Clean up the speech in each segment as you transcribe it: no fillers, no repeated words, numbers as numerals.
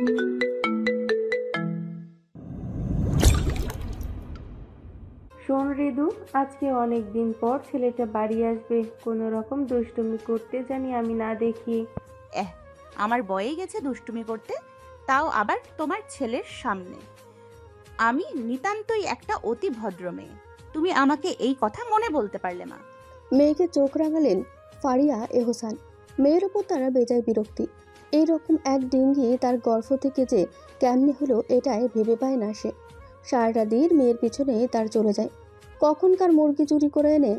শোন ঋদু, আজকে অনেক দিন পর ছেলেটা বাড়ি আসবে, কোনো রকম দুষ্টুমি করতে জানি আমি না দেখি। এহ, আমার বয়ে গেছে দুষ্টুমি করতে, তাও আবার তোমার ছেলের সামনে। আমি নিতান্তই একটা অতি ভদ্র মেয়ে, তুমি আমাকে এই কথা মনে বলতে পারলে না। মেয়েকে চোখ রাঙালেন ফারিয়া এহসান। মেয়ের ওপর তারা বেজায় বিরক্তি। এইরকম এক ডিঙ্গি তার গর্ভ থেকে যে কেমনে হলো এটাই ভেবে পায় না সে। সারাটা দিন মেয়ের পিছনে তার চলে যায়। কখনকার মুরগি চুরি করে এনে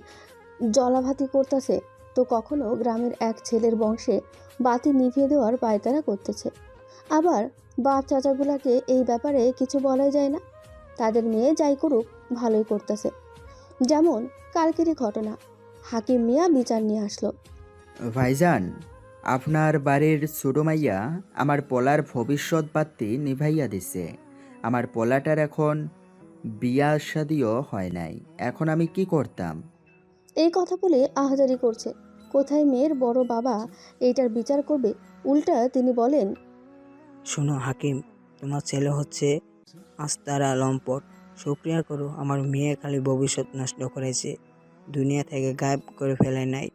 জলাভাতি করতেছে, তো কখনো গ্রামের এক ছেলের বংশে বাতি নিভিয়ে দেওয়ার পায়তারা করতেছে। আবার বাপ চাচাগুলাকে এই ব্যাপারে কিছু বলাই যায় না। তাদের মেয়ে যাই করুক ভালোই করতেছে। যেমন কালকেরই ঘটনা, হাকিম মিয়া বিচার নিয়ে আসলো। ভাইজান, আপনার বাড়ির ছোট মাইয়া আমার পোলার ভবিষ্যৎ বাতি নিভাইয়া দিছে। আমার পোলাটার এখন বিয়া শাদিও হয় নাই, এখন আমি কি করতাম? এই কথা বলে আহাজারি করছে। কোথায় মেয়ের বড় বাবা এইটার বিচার করবে? উল্টা তিনি বলেন, শোনো হাকিম, তোমার ছেলে হচ্ছে আস্তারা লম্পট। শুক্রিয়া করো, আমার মেয়ে খালি ভবিষ্যৎ নষ্ট করেছে, দুনিয়া থেকে গায়েব করে ফেলে নাই।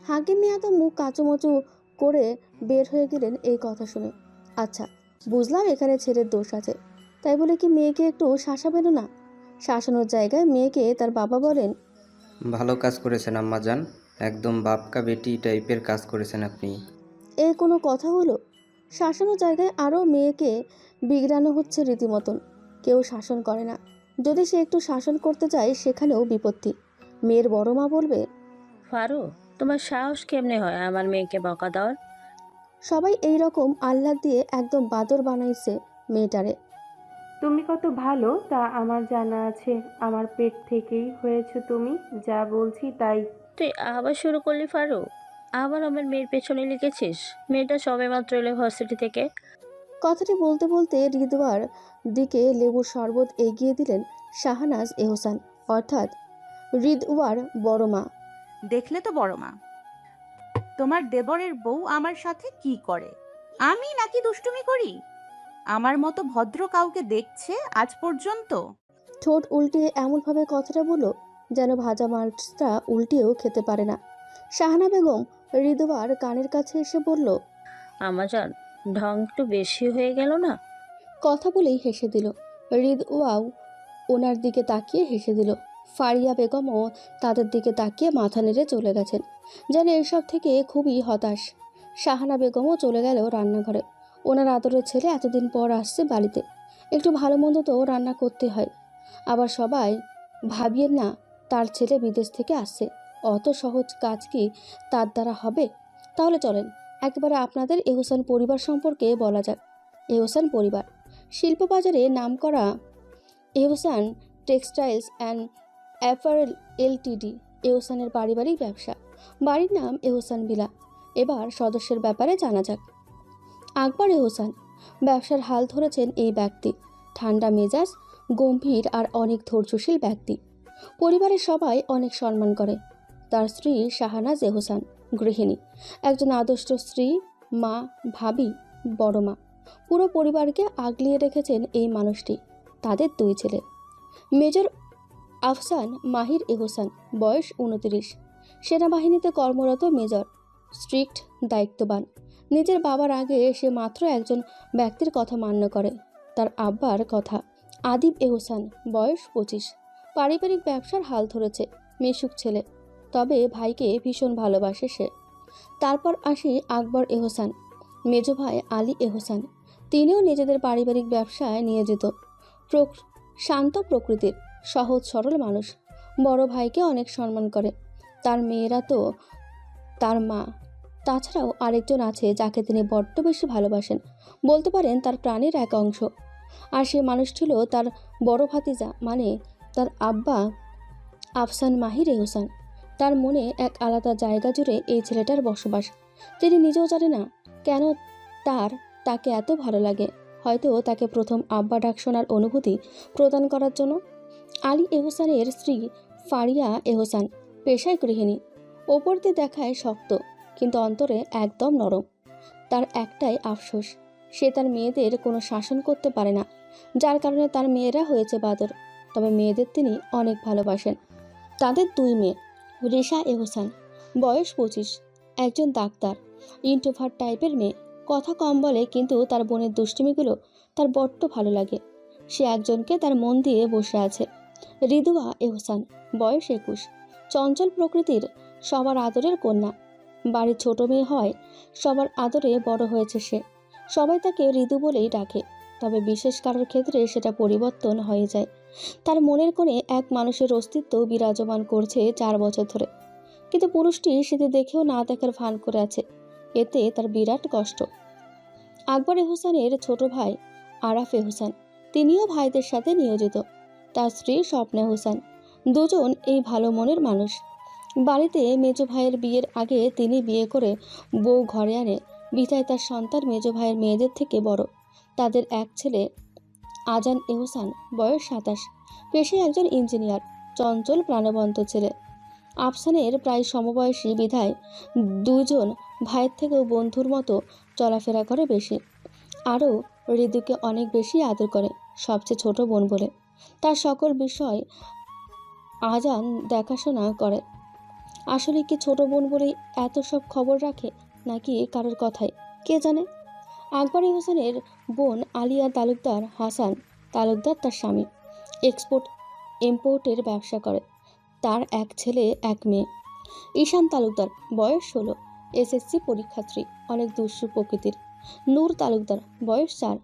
হাকিম মিয়া তো মুখ কাচুমচু করে বের হয়ে গেলেন এই কথা শুনে। আচ্ছা, বুঝলাম এখানে ছেলের দোষ আছে, তাই বলে কি মেয়েকে একটু শাসাবেন না? শাসানোর জায়গায় মেয়েকে তার বাবা বলেন, ভালো কাজ করেছেন আম্মাজান, একদম বাপকা বেটি টাইপের কাজ করেছেন আপনি। এই কোনো কথা হলো? শাসানোর জায়গায় আরও মেয়েকে বিগড়ানো হচ্ছে রীতিমতন। কেউ শাসন করে না, যদি সে একটু শাসন করতে যায় সেখানেও বিপত্তি। মেয়ের বড় মা বলবে, ফারু, তোমার সাহস কেমনে হয় আমার মেয়েকে বকা দেওয়ার? সবাই এই রকম আহ্লাদ দিয়ে একদম বাদর বানাইছে মেয়েটারে। তুমি কত ভালো তা আমার জানা আছে, আমার পেট থেকেই হয়েছে তুমি, যা বলছি তাই। তুই আবার শুরু করলি ফারু? আবার আমার মেয়ের পেছনে লেগেছিস? মেয়েটা সবেমাত্র এলো ভার্সিটি থেকে। কথাটি বলতে বলতে রিদওয়ার দিকে লেবুর শরবত এগিয়ে দিলেন শাহনাজ এহসান, অর্থাৎ রিদওয়ার বড় মা। দেখলে তো বড় মা, তোমার দেবরের বউ আমার সাথে কি করে। আমি নাকি দুষ্টুমি করি? আমার মতো ভদ্র কাউকে দেখছে আজ পর্যন্ত? ঠোঁট উল্টিয়ে এমনভাবে কথাটা বলল যেন ভাজা মাছটা উল্টিয়েও খেতে পারে না। শাহানা বেগম রিদওয়ার কানের কাছে এসে বলল, আমাজান, ঢং একটু বেশি হয়ে গেল না? কথা বলেই হেসে দিল। রিদওয়াও ওনার দিকে তাকিয়ে হেসে দিল। ফারিয়া বেগমও তাদের দিকে তাকিয়ে মাথা নেড়ে চলে গেছেন, যেন এসব থেকে খুবই হতাশ। শাহানা বেগমও চলে গেল রান্নাঘরে। ওনার আদরের ছেলে এতদিন পর আসছে বাড়িতে, একটু ভালো মন্দ তো রান্না করতে হয়। আবার সবাই ভাবিয়েন না তার ছেলে বিদেশ থেকে আসছে, অত সহজ কাজ কি তার দ্বারা হবে? তাহলে চলেন একেবারে আপনাদের এহসান পরিবার সম্পর্কে বলা যাক। এহসান পরিবার শিল্পবাজারে নামকরা এহসান টেক্সটাইলস অ্যান্ড অ্যাপারেল এলটিডি এহসানের পারিবারিক ব্যবসা। বাড়ির নাম এহসান ভিলা। এবার সদস্যের ব্যাপারে জানা যাক। আকবর এহসান ব্যবসার হাল ধরেছেন এই ব্যক্তি। ঠান্ডা মেজাজ, গম্ভীর আর অনেক ধৈর্যশীল ব্যক্তি। পরিবারের সবাই অনেক সম্মান করে। তার স্ত্রী শাহানাজ এহসান গৃহিণী, একজন আদর্শ স্ত্রী, মা, ভাবি, বড় মা। পুরো পরিবারকে আগলিয়ে রেখেছেন এই মানুষটি। তাদের দুই ছেলে, মেজর আফসান মাহির এহসান, বয়স 29, সেনাবাহিনীতে কর্মরত মেজর, স্ট্রিক্ট, দায়িত্ববান। নিজের বাবার আগে সে মাত্র একজন ব্যক্তির কথা মান্য করে, তার আব্বার কথা। আদিব এহসান, বয়স 25, পারিবারিক ব্যবসার হাল ধরেছে, মিশুক ছেলে, তবে ভাইকে ভীষণ ভালোবাসে সে। তারপর আসি আকবর এহসান, মেজ ভাই আলী এহসান। তিনিও নিজেদের পারিবারিক ব্যবসায় নিয়োজিত। শান্ত প্রকৃতির, সহজ সরল মানুষ। বড় ভাইকে অনেক সম্মান করে। তার মেয়েরা তো তার মা। তাছাড়াও আরেকজন আছে যাকে তিনি বড্ড বেশি ভালোবাসেন, বলতে পারেন তার প্রাণের এক অংশ। আর সে মানুষ ছিল তার বড় ভাতিজা, মানে তার আব্বা আফসান মাহির এহসান। তার মনে এক আলাদা জায়গা জুড়ে এই ছেলেটার বসবাস। তিনি নিজেও জানে না কেন তাকে এত ভালো লাগে। হয়তো তাকে প্রথম আব্বা ডাক শোনার অনুভূতি প্রদান করার জন্য। আলী এহসানের স্ত্রী ফারিয়া এহসান পেশায় গৃহিণী। ওপর দিয়ে দেখায় শক্ত, কিন্তু অন্তরে একদম নরম। তার একটাই আফসোস, সে তার মেয়েদের কোনো শাসন করতে পারে না, যার কারণে তার মেয়েরা হয়েছে বাদর। তবে মেয়েদের তিনি অনেক ভালোবাসেন। তাদের 2 মেয়ে, রিশা এহসান, বয়স 25, একজন ডাক্তার, ইন্ট্রোভার্ট টাইপের মেয়ে, কথা কম বলে, কিন্তু তার বোনের দুষ্টুমিগুলো তার বড্ড ভালো লাগে। সে একজনকে তার মন দিয়ে বসে আছে, রিদুয়া এহসান, বয়স 21, চঞ্চল প্রকৃতির, সবার আদরের কন্যা। বাড়ির ছোট মেয়ে হয় সবার আদরে বড় হয়েছে সে। সবাই তাকে ঋতু বলেই ডাকে, তবে বিশেষ কারোর ক্ষেত্রে সেটা পরিবর্তন হয়ে যায়। তার মনের কোণে এক মানুষের অস্তিত্ব বিরাজমান করছে 4 বছর ধরে, কিন্তু পুরুষটি সেটি দেখেও না দেখার ভান করে আছে। এতে তার বিরাট কষ্ট। আকবর এহসানের ছোট ভাই আরাফ এহসান, তিনিও ভাইদের সাথে নিয়োজিত। তার স্ত্রী স্বপ্না হোসেন, দুজন এই ভালো মনের মানুষ। বাড়িতে মেজ ভাইয়ের বিয়ের আগে তিনি বিয়ে করে বউ ঘরে আনে, বিধায় তার সন্তান মেজ ভাইয়ের মেয়েদের থেকে বড়। তাদের এক ছেলে আজান এহসান, বয়স 27, পেশায় একজন ইঞ্জিনিয়ার, চঞ্চল প্রাণবন্ত ছেলে। আফসানের প্রায় সমবয়সী বিধায় দুজন ভাইয়ের থেকেও বন্ধুর মতো চলাফেরা করে বেশি। আরও ঋতুকে অনেক বেশি আদর করে, সবচেয়ে ছোট বোন বলে। তার সকল বিষয় আজান দেখাশোনা করে। আসলে কি ছোট বোন বলেই এত সব খবর রাখে, নাকি কারোর কথায়, কে জানে। আকবর হোসেনের বোন আলিয়া তালুকদার, হাসান তালুকদার তার স্বামী, এক্সপোর্ট ইম্পোর্টের ব্যবসা করে। তার এক ছেলে এক মেয়ে। ঈশান তালুকদার, বয়স 16, এসএসসি পরীক্ষার্থী, অনেক দুষ্টু প্রকৃতির। নূর তালুকদার, বয়স 4,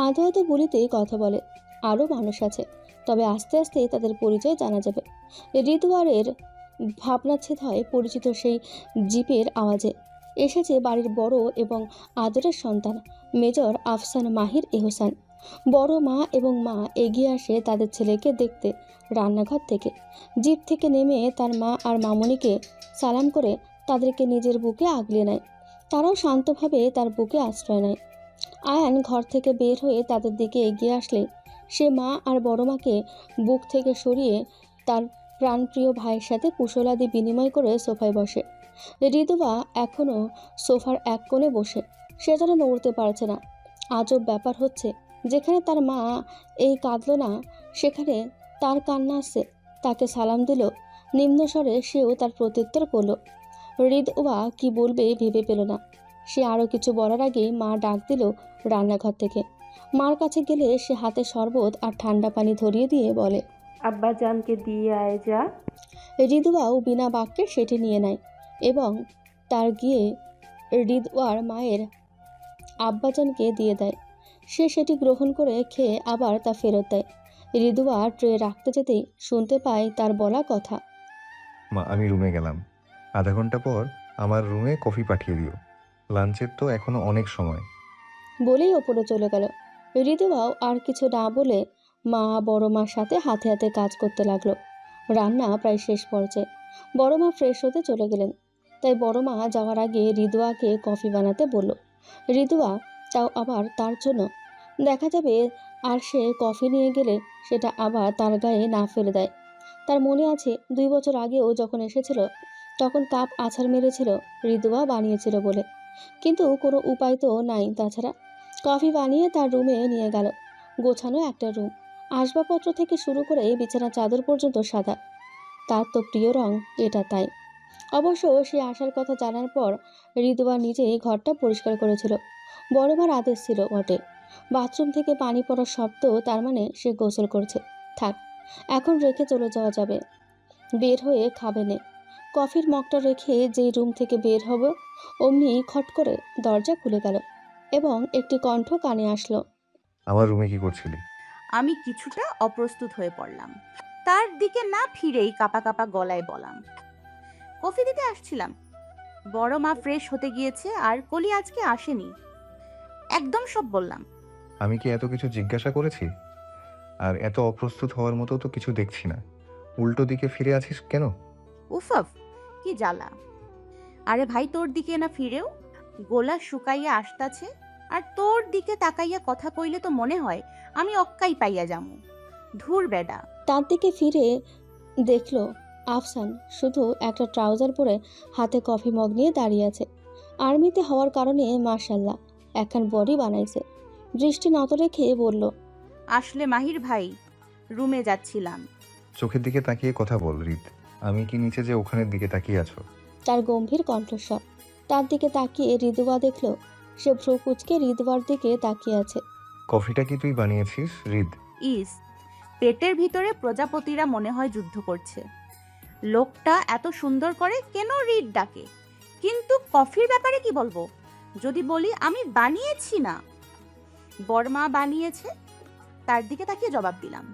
আধো আধো বলিতেই কথা বলে। আরও মানুষ আছে, তবে আস্তে আস্তে তাদের পরিচয় জানা যাবে। রিদওয়ারের ভাবনাচ্ছেদ হয় পরিচিত সেই জিপের আওয়াজে। এসেছে বাড়ির বড় এবং আদরের সন্তান মেজর আফসান মাহির এহসান। বড় মা এবং মা এগিয়ে আসে তাদের ছেলেকে দেখতে রান্নাঘর থেকে। জিপ থেকে নেমে তার মা আর মামুনিকে সালাম করে তাদেরকে নিজের বুকে আগলে নেয়। তারাও শান্তভাবে তার বুকে আশ্রয় নেয়। আয়ান ঘর থেকে বের হয়ে তাদের দিকে এগিয়ে আসলে সে মা আর বড় মাকে বুক থেকে সরিয়ে তার প্রাণপ্রিয় ভাইয়ের সাথে কুশলাদি বিনিময় করে সোফায় বসে। রিদুয়া এখনও সোফার এক কোণে বসে, সে যেন নড়তে পারছে না। আজব ব্যাপার হচ্ছে, যেখানে তার মা এই কাঁদল না, সেখানে তার কান্না আসছে। তাকে সালাম দিল নিম্নস্বরে, সেও তার প্রত্যুত্তর করল। রিদওয়া কি বলবে ভেবে পেল না। সে আরও কিছু বলার আগেই মা ডাক দিল রান্নাঘর থেকে। মার কাছে গেলে সে হাতে শরবত আর ঠান্ডা পানি ধরিয়ে দিয়ে বলে, আব্বা জানকে দিয়ে আয় যা। রিদওয়াও বিনা বাক্যে সেটি নিয়ে নেয় এবং তার গিয়ে রিদওয়ার মায়ের আব্বাজানকে দিয়ে দেয়। সে সেটি গ্রহণ করে খেয়ে আবার তা ফেরত দেয়। রিদওয়া ট্রে রাখতে যেতেই শুনতে পায় তার বলা কথা, মা আমি রুমে গেলাম, আধা ঘন্টা পর আমার রুমে কফি পাঠিয়ে দিও, লাঞ্চের তো এখনো অনেক সময়। বলেই ওপরে চলে গেল। রিদওয়াও আর কিছু না বলে মা বড় মার সাথে হাতে হাতে কাজ করতে লাগলো। রান্না প্রায় শেষ পর্যায়ে। বড় মা ফ্রেশ হতে চলে গেলেন, তাই বড় মা যাওয়ার আগে রিদওয়াকে কফি বানাতে বলল। রিদওয়া তাও আবার তার জন্য। দেখা যাবে আর সে কফি নিয়ে গেলে সেটা আবার তার গায়ে না ফেলে দেয়। তার মনে আছে 2 বছর আগেও যখন এসেছিল, তখন কাপ আছাড় মেরেছিল রিদওয়া বানিয়েছিল বলে, কিন্তু কোনো উপায় তো নাই তাছাড়া। কফি বানিয়ে তার রুমে নিয়ে গেল। গোছানো একটা রুম, আসবাবপত্র থেকে শুরু করে বিছানা চাদর পর্যন্ত সাদা। তার তো প্রিয় রং এটা, তাই। অবশ্য সে আসার কথা জানার পর রিদওয়া নিজেই ঘরটা পরিষ্কার করেছিল। বড় মার আদেশ ছিল বটে। বাথরুম থেকে পানি পড়ার শব্দ, তার মানে সে গোসল করছে। থাক, এখন রেখে চলে যাওয়া যাবে। বের হয়ে খাবে নে। কফির মগটা রেখে যেই রুম থেকে বের হব, অমনি খট করে দরজা খুলে গেল এবং একটি কণ্ঠ কানে আসলো, আমার রুমে কি করছিলি? আমি কিছুটা অপ্রস্তুত হয়ে পড়লাম। তার দিকে না ফিরেই কাপা কাপা গলায় বললাম, কফি দিতে আসছিলাম। বড় মা ফ্রেশ হতে গিয়েছে আর কলি আজকে আসেনি। একদম সব বললাম। আমি কি এত কিছু জিজ্ঞাসা করেছি? আর এত অপ্রস্তুত হওয়ার মতো তো কিছু দেখছি না, উল্টো দিকে ফিরে আছিস কেন? উফফ, কি জ্বালা। আরে ভাই, তোর দিকে না ফিরেও গোলা শুকাইয়া আসতাছে, আর তোর দিকে তাকাইয়া কথা কইলে তো মনে হয় আমি অক্কাই পাইয়া যামু। ধুর বেডা। তার দিকে ফিরে দেখল আফসান শুধু একটা ট্রাউজার পরে হাতে কফি মগ নিয়ে দাঁড়িয়ে আছে। আর্মিতে হওয়ার কারণে মাশাল্লাহ একখান বডি বানাইছে। দৃষ্টি নত রেখে বলল, আসলে মাহির ভাই, রুমে যাচ্ছিলাম। চোখের দিকে তাকিয়ে কথা বল রিদ। আমি কি নিচে যে ওখানের দিকে তাকিয়ে আছো? তার গম্ভীর কণ্ঠস্বর। তার দিকে তাকিয়ে রিদুয়া দেখল সে ভ্রু কুচকে রিদুয়ার দিকে তাকিয়ে আছে। কফিটা কি তুই বানিয়েছিস রিদ? ইস, পেটের ভিতরে প্রজাপতিরা মনে হয় যুদ্ধ করছে। লোকটা এত সুন্দর করে কেন রিড ডাকে? কিন্তু কফির ব্যাপারে কি বলবো? যদি বলি আমি বানিয়েছি না, বর্মা বানিয়েছে, তার দিকে তাকিয়ে জবাব দিলাম।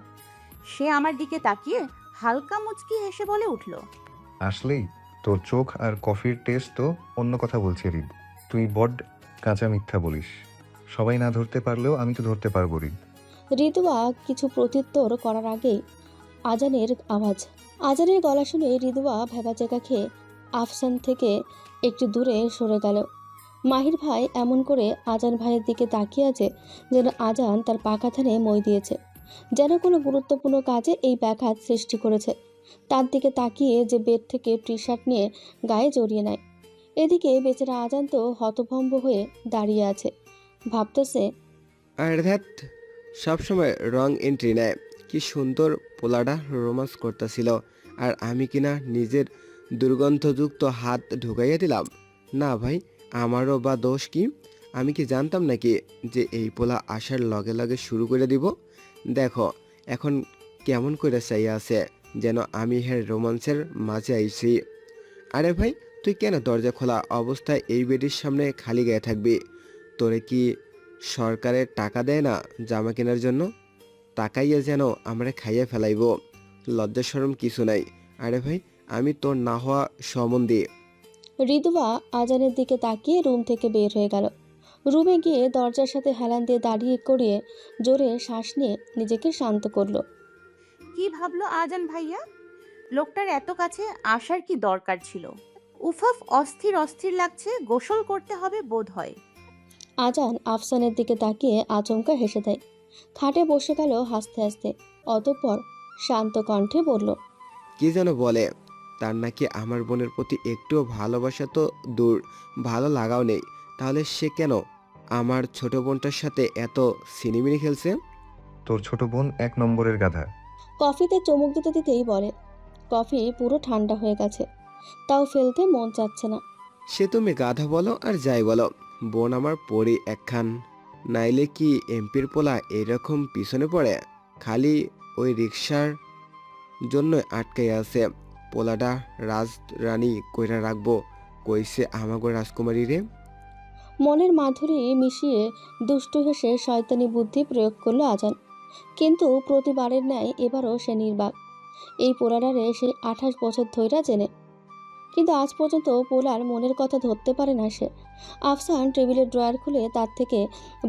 সে আমার দিকে তাকিয়ে হালকা মুচকি হেসে বলে উঠল, আসলেই তোর চোখ আর কফির টেস্ট তো অন্য কথা বলছে রিদ। তুই বড্ড কাঁচা মিথ্যা বলিস। সবাই না ধরতে পারলেও আমি তো ধরতে পারবো রিদ। রিদুয়া কিছু প্রত্যুত্তর করার আগেই আজানের আওয়াজ। আজানের গলা শুনে রিদুয়া ভেবাচেকা খেয়ে আফসান থেকে একটু দূরে সরে গেল। মাহির ভাই এমন করে আজান ভাইয়ের দিকে তাকিয়ে আছে যেন আজান তার পাকা ধানে মই দিয়েছে, যেন কোনো গুরুত্বপূর্ণ কাজে এই ব্যাঘাত সৃষ্টি করেছে। তার দিকে তাকিয়ে যে বেড থেকে টি শার্ট নিয়ে গায়ে জড়িয়ে নেয়। এদিকে বেচারা আজান তো হতভম্ব হয়ে দাঁড়িয়ে আছে, ভাবতেছে আর ধ্যাত, সবসময় রং এন্ট্রি নেয়। কি সুন্দর পোলাটা রোমান্স করতেছিল, আর আমি কিনা নিজের দুর্গন্ধযুক্ত হাত ঢুকাইয়া দিলাম। না ভাই, আমারও বা দোষ কি? আমি কি জানতাম নাকি যে এই পোলা আসার লগে লগে শুরু করে দিব? দেখো এখন কেমন করে চাইয়া আছে, যেন আমি হের রোমান্সের মাঝে আইছি। আরে ভাই, তুই কেন দরজা খোলা অবস্থায় এই বেডির সামনে খালি গায়ে থাকবি? তোরে কি সরকারের টাকা দেয় না জামা কেনার জন্য? তাকাইয়া যেন আমরা খাইয়া ফেলাইব। লজ্জা শরম কিছু নাই। আরে ভাই, আমি তোর না হওয়া সম্বন্ধী। রিদুয়া আজানের দিকে তাকিয়ে রুম থেকে বের হয়ে গেল। রুমে গিয়ে দরজার সাথে হেলান দিয়ে দাঁড়িয়ে করিয়ে জোরে শ্বাস নিয়ে নিজেকে শান্ত করলো। কি ভাবলো আজান ভাইয়া? লোকটার এত কাছে আসার কি দরকার ছিল? উফাফ, অস্থির অস্থির লাগছে, গোসল করতে হবে বোধ হয়। আজান আফসানের দিকে তাকিয়ে আচমকা হেসে দেয়। খাটে বসে গেল হাসতে হাসতে। অতঃপর শান্ত কণ্ঠে বলল, কি যেন বলে, তার নাকি আমার বোনের প্রতি একটুও ভালোবাসা তো দূর, ভালো লাগাও নেই। তাহলে সে কেন আমার ছোট বোনটার সাথে এত সিনিমিনি খেলছে? তোর ছোট বোন এক নম্বরের গাধা। কফিতে চুমুক দিতে দিতেই বলে, কফি পুরো ঠান্ডা হয়ে গেছে, তাও ফেলতে মন চাচ্ছে না। সে তুমি গাধা বলো আর যাই বলো, বোন আমার পরি একখান। নাইলে কি এমপির পোলা এরকম পিছনে পড়ে? খালি ওই রিক্সার জন্য আটকাই আছে। পোলাটা রাজরানী কইরা রাখবো, কইছে আমাগো রাজকুমারী রে। মনের মাধুরী মিশিয়ে দুষ্টু হেসে শয়তানি বুদ্ধি প্রয়োগ করলো আজান। কিন্তু প্রতিবারের ন্যায় এবারও সে নির্বাক। এই পোলারারে সে 28 বছর ধইরা চেনে, কিন্তু আজ পর্যন্ত পোলার মনের কথা ধরতে পারে না সে। আফসান টেবিলের ড্রয়ার খুলে তার থেকে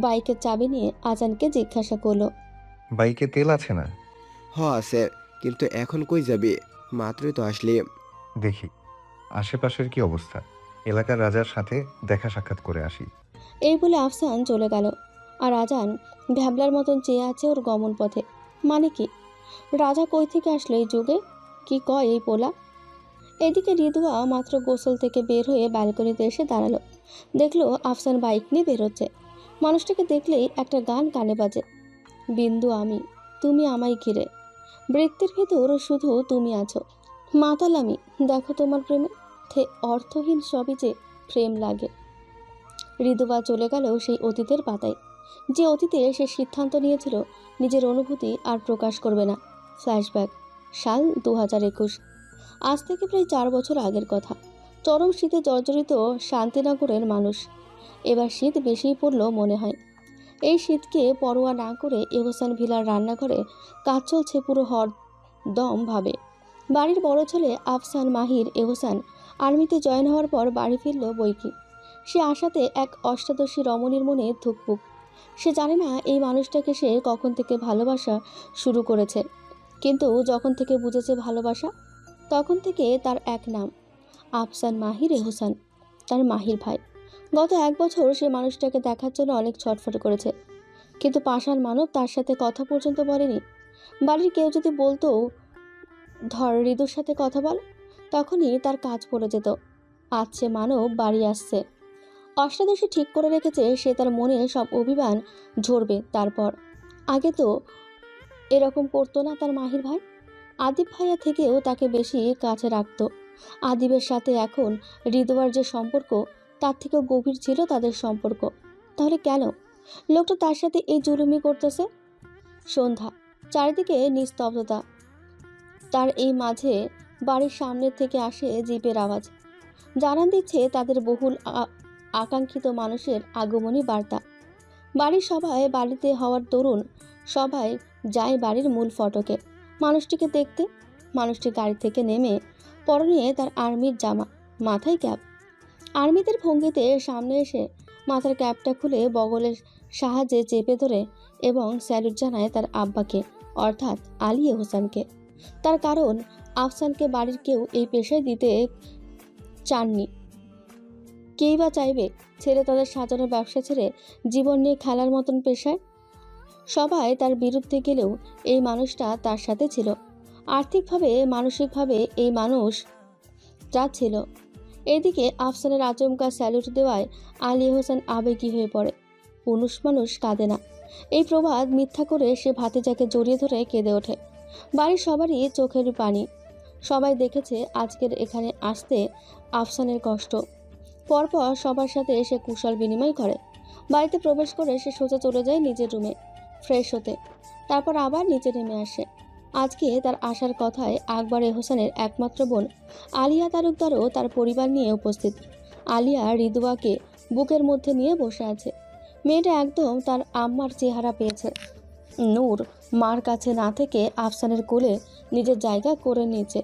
বাইকের চাবি নিয়ে আজানকে জিজ্ঞাসা করলো, বাইকে তেল আছে না? আছে, কিন্তু এখন কই যাবি? মাত্রই তো আসলি। দেখি আশেপাশের কি অবস্থা, এলাকার রাজার সাথে দেখা সাক্ষাৎ করে আসি। এই বলে আফসান চলে গেল। আর আজান ভ্যাবলার মতন চেয়ে আছে ওর গমন পথে। মানে কি? রাজা কই থেকে আসলো এই যুগে? কি কয় এই পোলা? এদিকে রিদুয়া মাত্র গোসল থেকে বের হয়ে ব্যালকনিতে এসে দাঁড়ালো। দেখলো আফসান বাইক নিয়ে বেরোচ্ছে। মানুষটাকে দেখলেই একটা গান কানে বাজে, বিন্দু আমি, তুমি আমায় ঘিরে, বৃত্তের ভেতর শুধু তুমি আছো, মাতাল আমি, দেখো তোমার প্রেমে, অর্থহীন সবই যে প্রেম লাগে। রিদুয়া চলে গেল সেই অতীতের পাতায়, যে অতীতে সে সিদ্ধান্ত নিয়েছিল নিজের অনুভূতি আর প্রকাশ করবে না। ফ্ল্যাশব্যাক, সাল 2021। আজ থেকে প্রায় 4 বছর আগের কথা। চরম শীতে জর্জরিত শান্তিনগরের মানুষ। এবার শীত বেশিই পড়ল মনে হয়। এই শীতকে পরোয়া না করে এহসান ভিলার রান্নাঘরে কাজ চলছে পুরো দম ভাবে। বাড়ির বড় ছেলে আফসান মাহির এহসান আর্মিতে জয়েন হওয়ার পর বাড়ি ফিরল বৈকি। সে আশাতে এক অষ্টাদশী রমণীর মনে ধুকপুক। সে জানে না এই মানুষটাকে সে কখন থেকে ভালোবাসা শুরু করেছে, কিন্তু যখন থেকে বুঝেছে ভালোবাসা, তখন থেকে তার এক নাম, আফসান মাহির এহসান, তার মাহির ভাই। গত 1 বছর সে মানুষটাকে দেখার জন্য অনেক ছটফট করেছে, কিন্তু পাষাণ মানব তার সাথে কথা পর্যন্ত বলেনি। বাড়ির কেউ যদি বলতো ধর ঋতুর সাথে কথা বল, তখনই তার কাজ পড়ে যেত। আজ সে মানব বাড়ি আসছে। অষ্টাদশী ঠিক করে রেখেছে সে তার মনে সব অভিমান ঝরবে তারপর। আগে তো এরকম করতো না তার মাহির ভাই। আদিব ভাইয়া থেকেও তাকে বেশি কাছে রাখতো। আদিবের সাথে এখন হৃদয়ের যে সম্পর্ক তার থেকেও গভীর ছিল তাদের সম্পর্ক। তাহলে কেন লোকটা তার সাথে এই জুলুমি করতেছে? সন্ধ্যা, চারিদিকে নিস্তব্ধতা। তার এই মাঝে বাড়ির সামনের থেকে আসে জিপের আওয়াজ, জানান দিচ্ছে তাদের বহুল আকাঙ্ক্ষিত মানুষের আগমনী বার্তা। বাড়ির সবাই বাড়িতে হওয়ার দরুন সবাই যায় বাড়ির মূল ফটকে মানুষটিকে দেখতে। মানুষটি গাড়ি থেকে নেমে পরনে তার আর্মির জামা, মাথায় ক্যাপ। আর্মিদের ভঙ্গিতে সামনে এসে মাথার ক্যাপটা খুলে বগলের সাহায্যে চেপে ধরে এবং স্যালুট জানায় তার আব্বাকে, অর্থাৎ আলী হোসেনকে। তার কারণ আফসানকে বাড়ির কেউ এই পেশায় দিতে চাননি। কেই বা চাইবে ছেলে তাদের সাজানো ব্যবসা ছেড়ে জীবন নিয়ে খেলার মতন পেশায়? সবাই তার বিরুদ্ধে গেলেও এই মানুষটা তার সাথে ছিল। আর্থিকভাবে মানসিকভাবে এই মানুষ যা ছিল। এদিকে আফসানের আচমকা স্যালুট দেওয়ায় আলী হোসেন আবেগী হয়ে পড়ে। পুরুষ মানুষ কাঁদে না, এই প্রবাদ মিথ্যা করে সে ভাতিজাকে জড়িয়ে ধরে কেঁদে ওঠে। বাড়ির সবারই চোখের পানি। সবাই দেখেছে আজকের এখানে আসতে আফসানের কষ্ট। পরপর সবার সাথে সে কুশল বিনিময় করে। বাড়িতে প্রবেশ করে সে সোজা চলে যায় নিজের রুমে ফ্রেশ হতে, তারপর আবার নিচে নেমে আসে। আজকে তার আসার কথায় আকবর হোসেনের একমাত্র বোন আলিয়া তালুকদারও তার পরিবার নিয়ে উপস্থিত। আলিয়া রিদুয়াকে বুকের মধ্যে নিয়ে বসে আছে। মেয়েটা একদম তার আম্মার চেহারা পেয়েছে। নূর মার কাছে না থেকে আফসানের কোলে নিজের জায়গা করে নিয়েছে।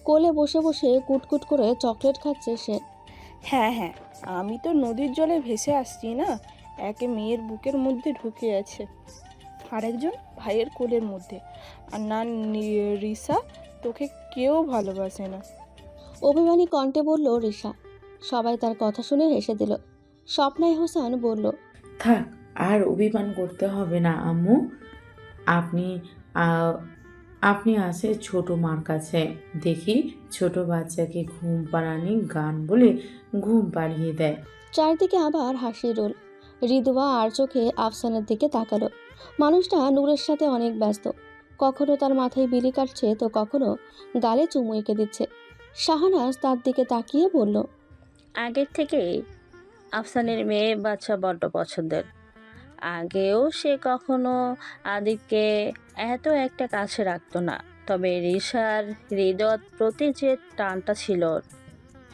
কোলে বসে বসে কুটকুট করে চকলেট খাচ্ছে সে। হ্যাঁ হ্যাঁ, আমি তো নদীর জলে ভেসে আসছি না, একে মেয়ের বুকের মধ্যে ঢুকে আছে, আরেকজন ভাইয়ের কোলের মধ্যে। আর না রিসা, তোকে কেউ ভালোবাসে না। অভিমানী কণ্ঠে বলল রিসা। সবাই তার কথা শুনে হেসে দিল। স্বপ্নায় হোসেন বলল, থাক, আর অভিমান করতে হবে না আম্মু। আপনি আপনি আসে ছোট মার কাছে, দেখি ছোট বাচ্চাকে ঘুম পাড়ানি গান বলে ঘুম পাড়িয়ে দেয়। চারদিকে আবার হাসি রোল। রিদুয়া আর চোখে আফসানের দিকে তাকালো। মানুষটা নূরের সাথে অনেক ব্যস্ত, কখনো তার মাথায় বিলি কাটছে তো কখনো গালে চুমু এঁকে দিচ্ছে। শাহানাজ তার দিকে তাকিয়ে বলল, আগের থেকেই আফসানের মেয়ে বাচ্চা বড্ড পছন্দের। আগেও সে কখনো আদিবকে এত একটা কাছে রাখতো না, তবে রিশার হৃদয় প্রতি যে টানটা ছিল ওর।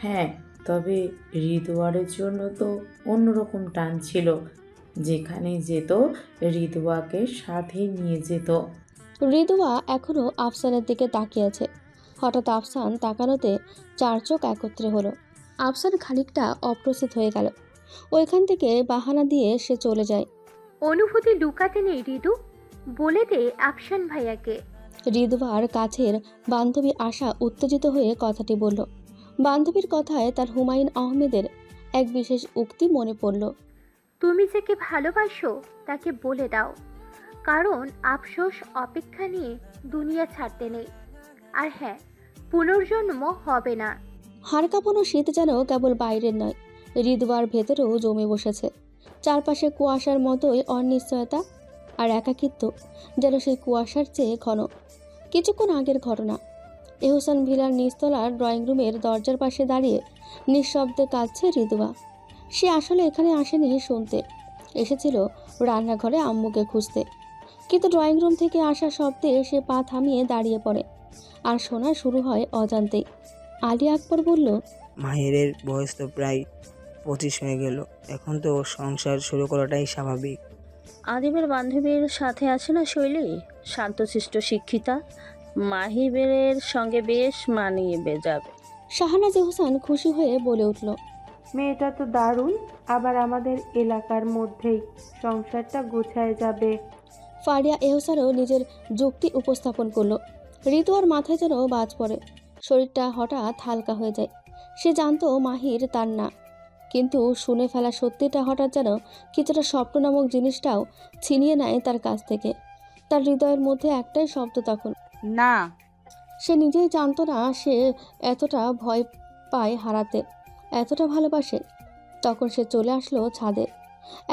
হ্যাঁ, তবে হৃদওয়ারের জন্য তো অন্যরকম টান ছিল। যেখানে যেত হৃদওয়াকে সাথে নিয়ে যেত। রিদুয়া এখনো আফসানের দিকে তাকিয়ে আছে। হঠাৎ আফসান তাকানোতে চার চোখ একত্রে হলো। আফসান খানিকটা অপ্রস্তুত হয়ে গেল। ওইখান থেকে বাহানা দিয়ে সে চলে যায়। অনুভূতি লুকাতে নেই রিদু, বলে দে আফসান ভাইয়াকে। রিদুয়ার কাছের বান্ধবী আশা উত্তেজিত হয়ে কথাটি বলল। বান্ধবীর কথায় তার হুমায়ুন আহমেদের এক বিশেষ উক্তি মনে পড়ল। তুমি যাকে ভালোবাসো তাকে বলে দাও, কারণ আফসোস অপেক্ষা নিয়ে দুনিয়া ছাড়তে নেই। আর হ্যাঁ, পুনর্জন্ম হবে না। হাড় কাঁপানো শীত যেন কেবল বাইরের নয়, হৃদওয়ার ভেতরেও জমে বসেছে। চারপাশে কুয়াশার মতোই অনিশ্চয়তা আর একাকিত্ব, যেন সেই কুয়াশার চেয়ে ঘন। কিছুক্ষণ আগের ঘটনা। এহসান ভিলার নিচতলার ড্রয়িং রুমের দরজার পাশে দাঁড়িয়ে নিঃশব্দে কাঁদছে হৃদুয়া। সে আসলে এখানে আসেনি শুনতে, এসেছিল রান্নাঘরে আম্মুকে খুঁজতে। কিন্তু ড্রয়িং রুম থেকে আসা শব্দে সে পা থামিয়ে দাঁড়িয়ে পড়ে, আর শোনা শুরু হয় অজান্তেই। আলী আকবর বলল, মাহিরের বয়স তো প্রায় 25 হয়ে গেল, এখন তো ওর সংসার শুরু করাটাই স্বাভাবিক। আদিবের বান্ধবীর সাথে আছে না শৈলী, শান্তশিষ্ট শিক্ষিতা, মাহিবের সঙ্গে বেশ মানিয়ে যাবে। শাহানাজ হোসেন খুশি হয়ে বলে উঠল, মেয়েটা তো দারুণ, আবার আমাদের এলাকার মধ্যেই সংসারটা গোছায় যাবে। ফারিয়া এহসানও নিজের যুক্তি উপস্থাপন করলো। ঋতুয়ার মাথায় যেন বাজ পড়ে, শরীরটা হঠাৎ হালকা হয়ে যায়। সে জানতো মাহির তার না, কিন্তু শুনে ফেলা সত্যিটা হঠাৎ যেন কিছুটা স্বপ্ন নামক জিনিসটাও ছিনিয়ে নেয় তার কাছ থেকে। তার হৃদয়ের মধ্যে একটাই শব্দ তখন, না। সে নিজেই জানতো না সে এতটা ভয় পায় হারাতে, এতটা ভালোবাসে। তখন সে চলে আসলো ছাদে।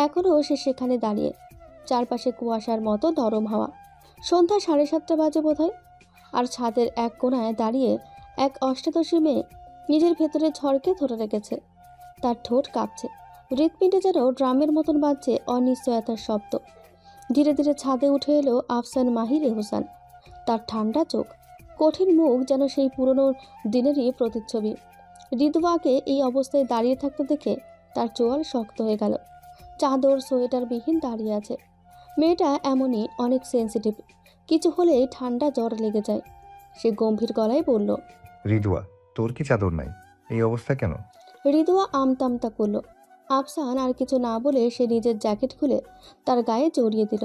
এখনও সে সেখানে দাঁড়িয়ে, চারপাশে কুয়াশার মতো নরম হাওয়া। সন্ধ্যা 7:30 বাজে বোধহয়। আর ছাদের এক কোণায় দাঁড়িয়ে এক অষ্টাদশী মেয়ে নিজের ভেতরে ঝড়কে ধরে রেখেছে। তার ঠোঁট কাঁপছে, হৃৎপিণ্ডে যেন ড্রামের মতন বাজছে অনিশ্চয়তার শব্দ। ধীরে ধীরে ছাদে উঠে এলো আফসান মাহির এহসান। তার ঠান্ডা চোখ, কঠিন মুখ যেন সেই পুরনো দিনেরই প্রতিচ্ছবি। রিদওয়াকে এই অবস্থায় দাঁড়িয়ে থাকতে দেখে তার চোয়াল শক্ত হয়ে গেল। চাদর সোয়েটারবিহীন দাঁড়িয়ে আছে। মেয়েটা এমনই, অনেক সেন্সিটিভ। কিছু হলেই ঠান্ডা জ্বর লেগে যায়। সে গম্ভীর গলায় বলল, রিদুয়া, তোর কি চাদর নাই? এই অবস্থা কেন? রিদওয়া আমতামতা করল। আফসান আর কিছু না বলে সে নিজের জ্যাকেট খুলে তার গায়ে জড়িয়ে দিল।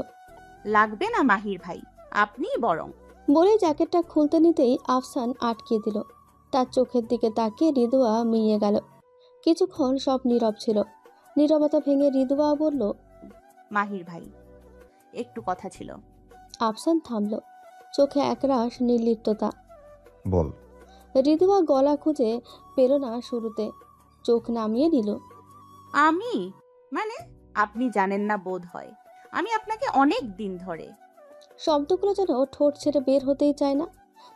লাগবে না মাহির ভাই, আপনিই বরং। বলে জ্যাকেটটা খুলতে নিতেই আফসান আটকে দিল। তার চোখের দিকে তাকিয়ে রিদওয়া মিইয়ে গেল। কিছুক্ষণ সব নীরব ছিল। নীরবতা ভেঙে রিদওয়া বলল, মাহির ভাই, একটু কথা ছিল। আফসান থামল, চোখে একরাশ নির্লিপ্ততা। বল। রিদওয়া গলা খুঁজে পেল না শুরুতে, চোখ নামিয়ে নিল। আমি মানে আপনি জানেন না বোধ হয়, আমি আপনাকে অনেক দিন ধরে। শব্দগুলো যেন ঠোঁট ছেড়ে বের হতেই চায় না।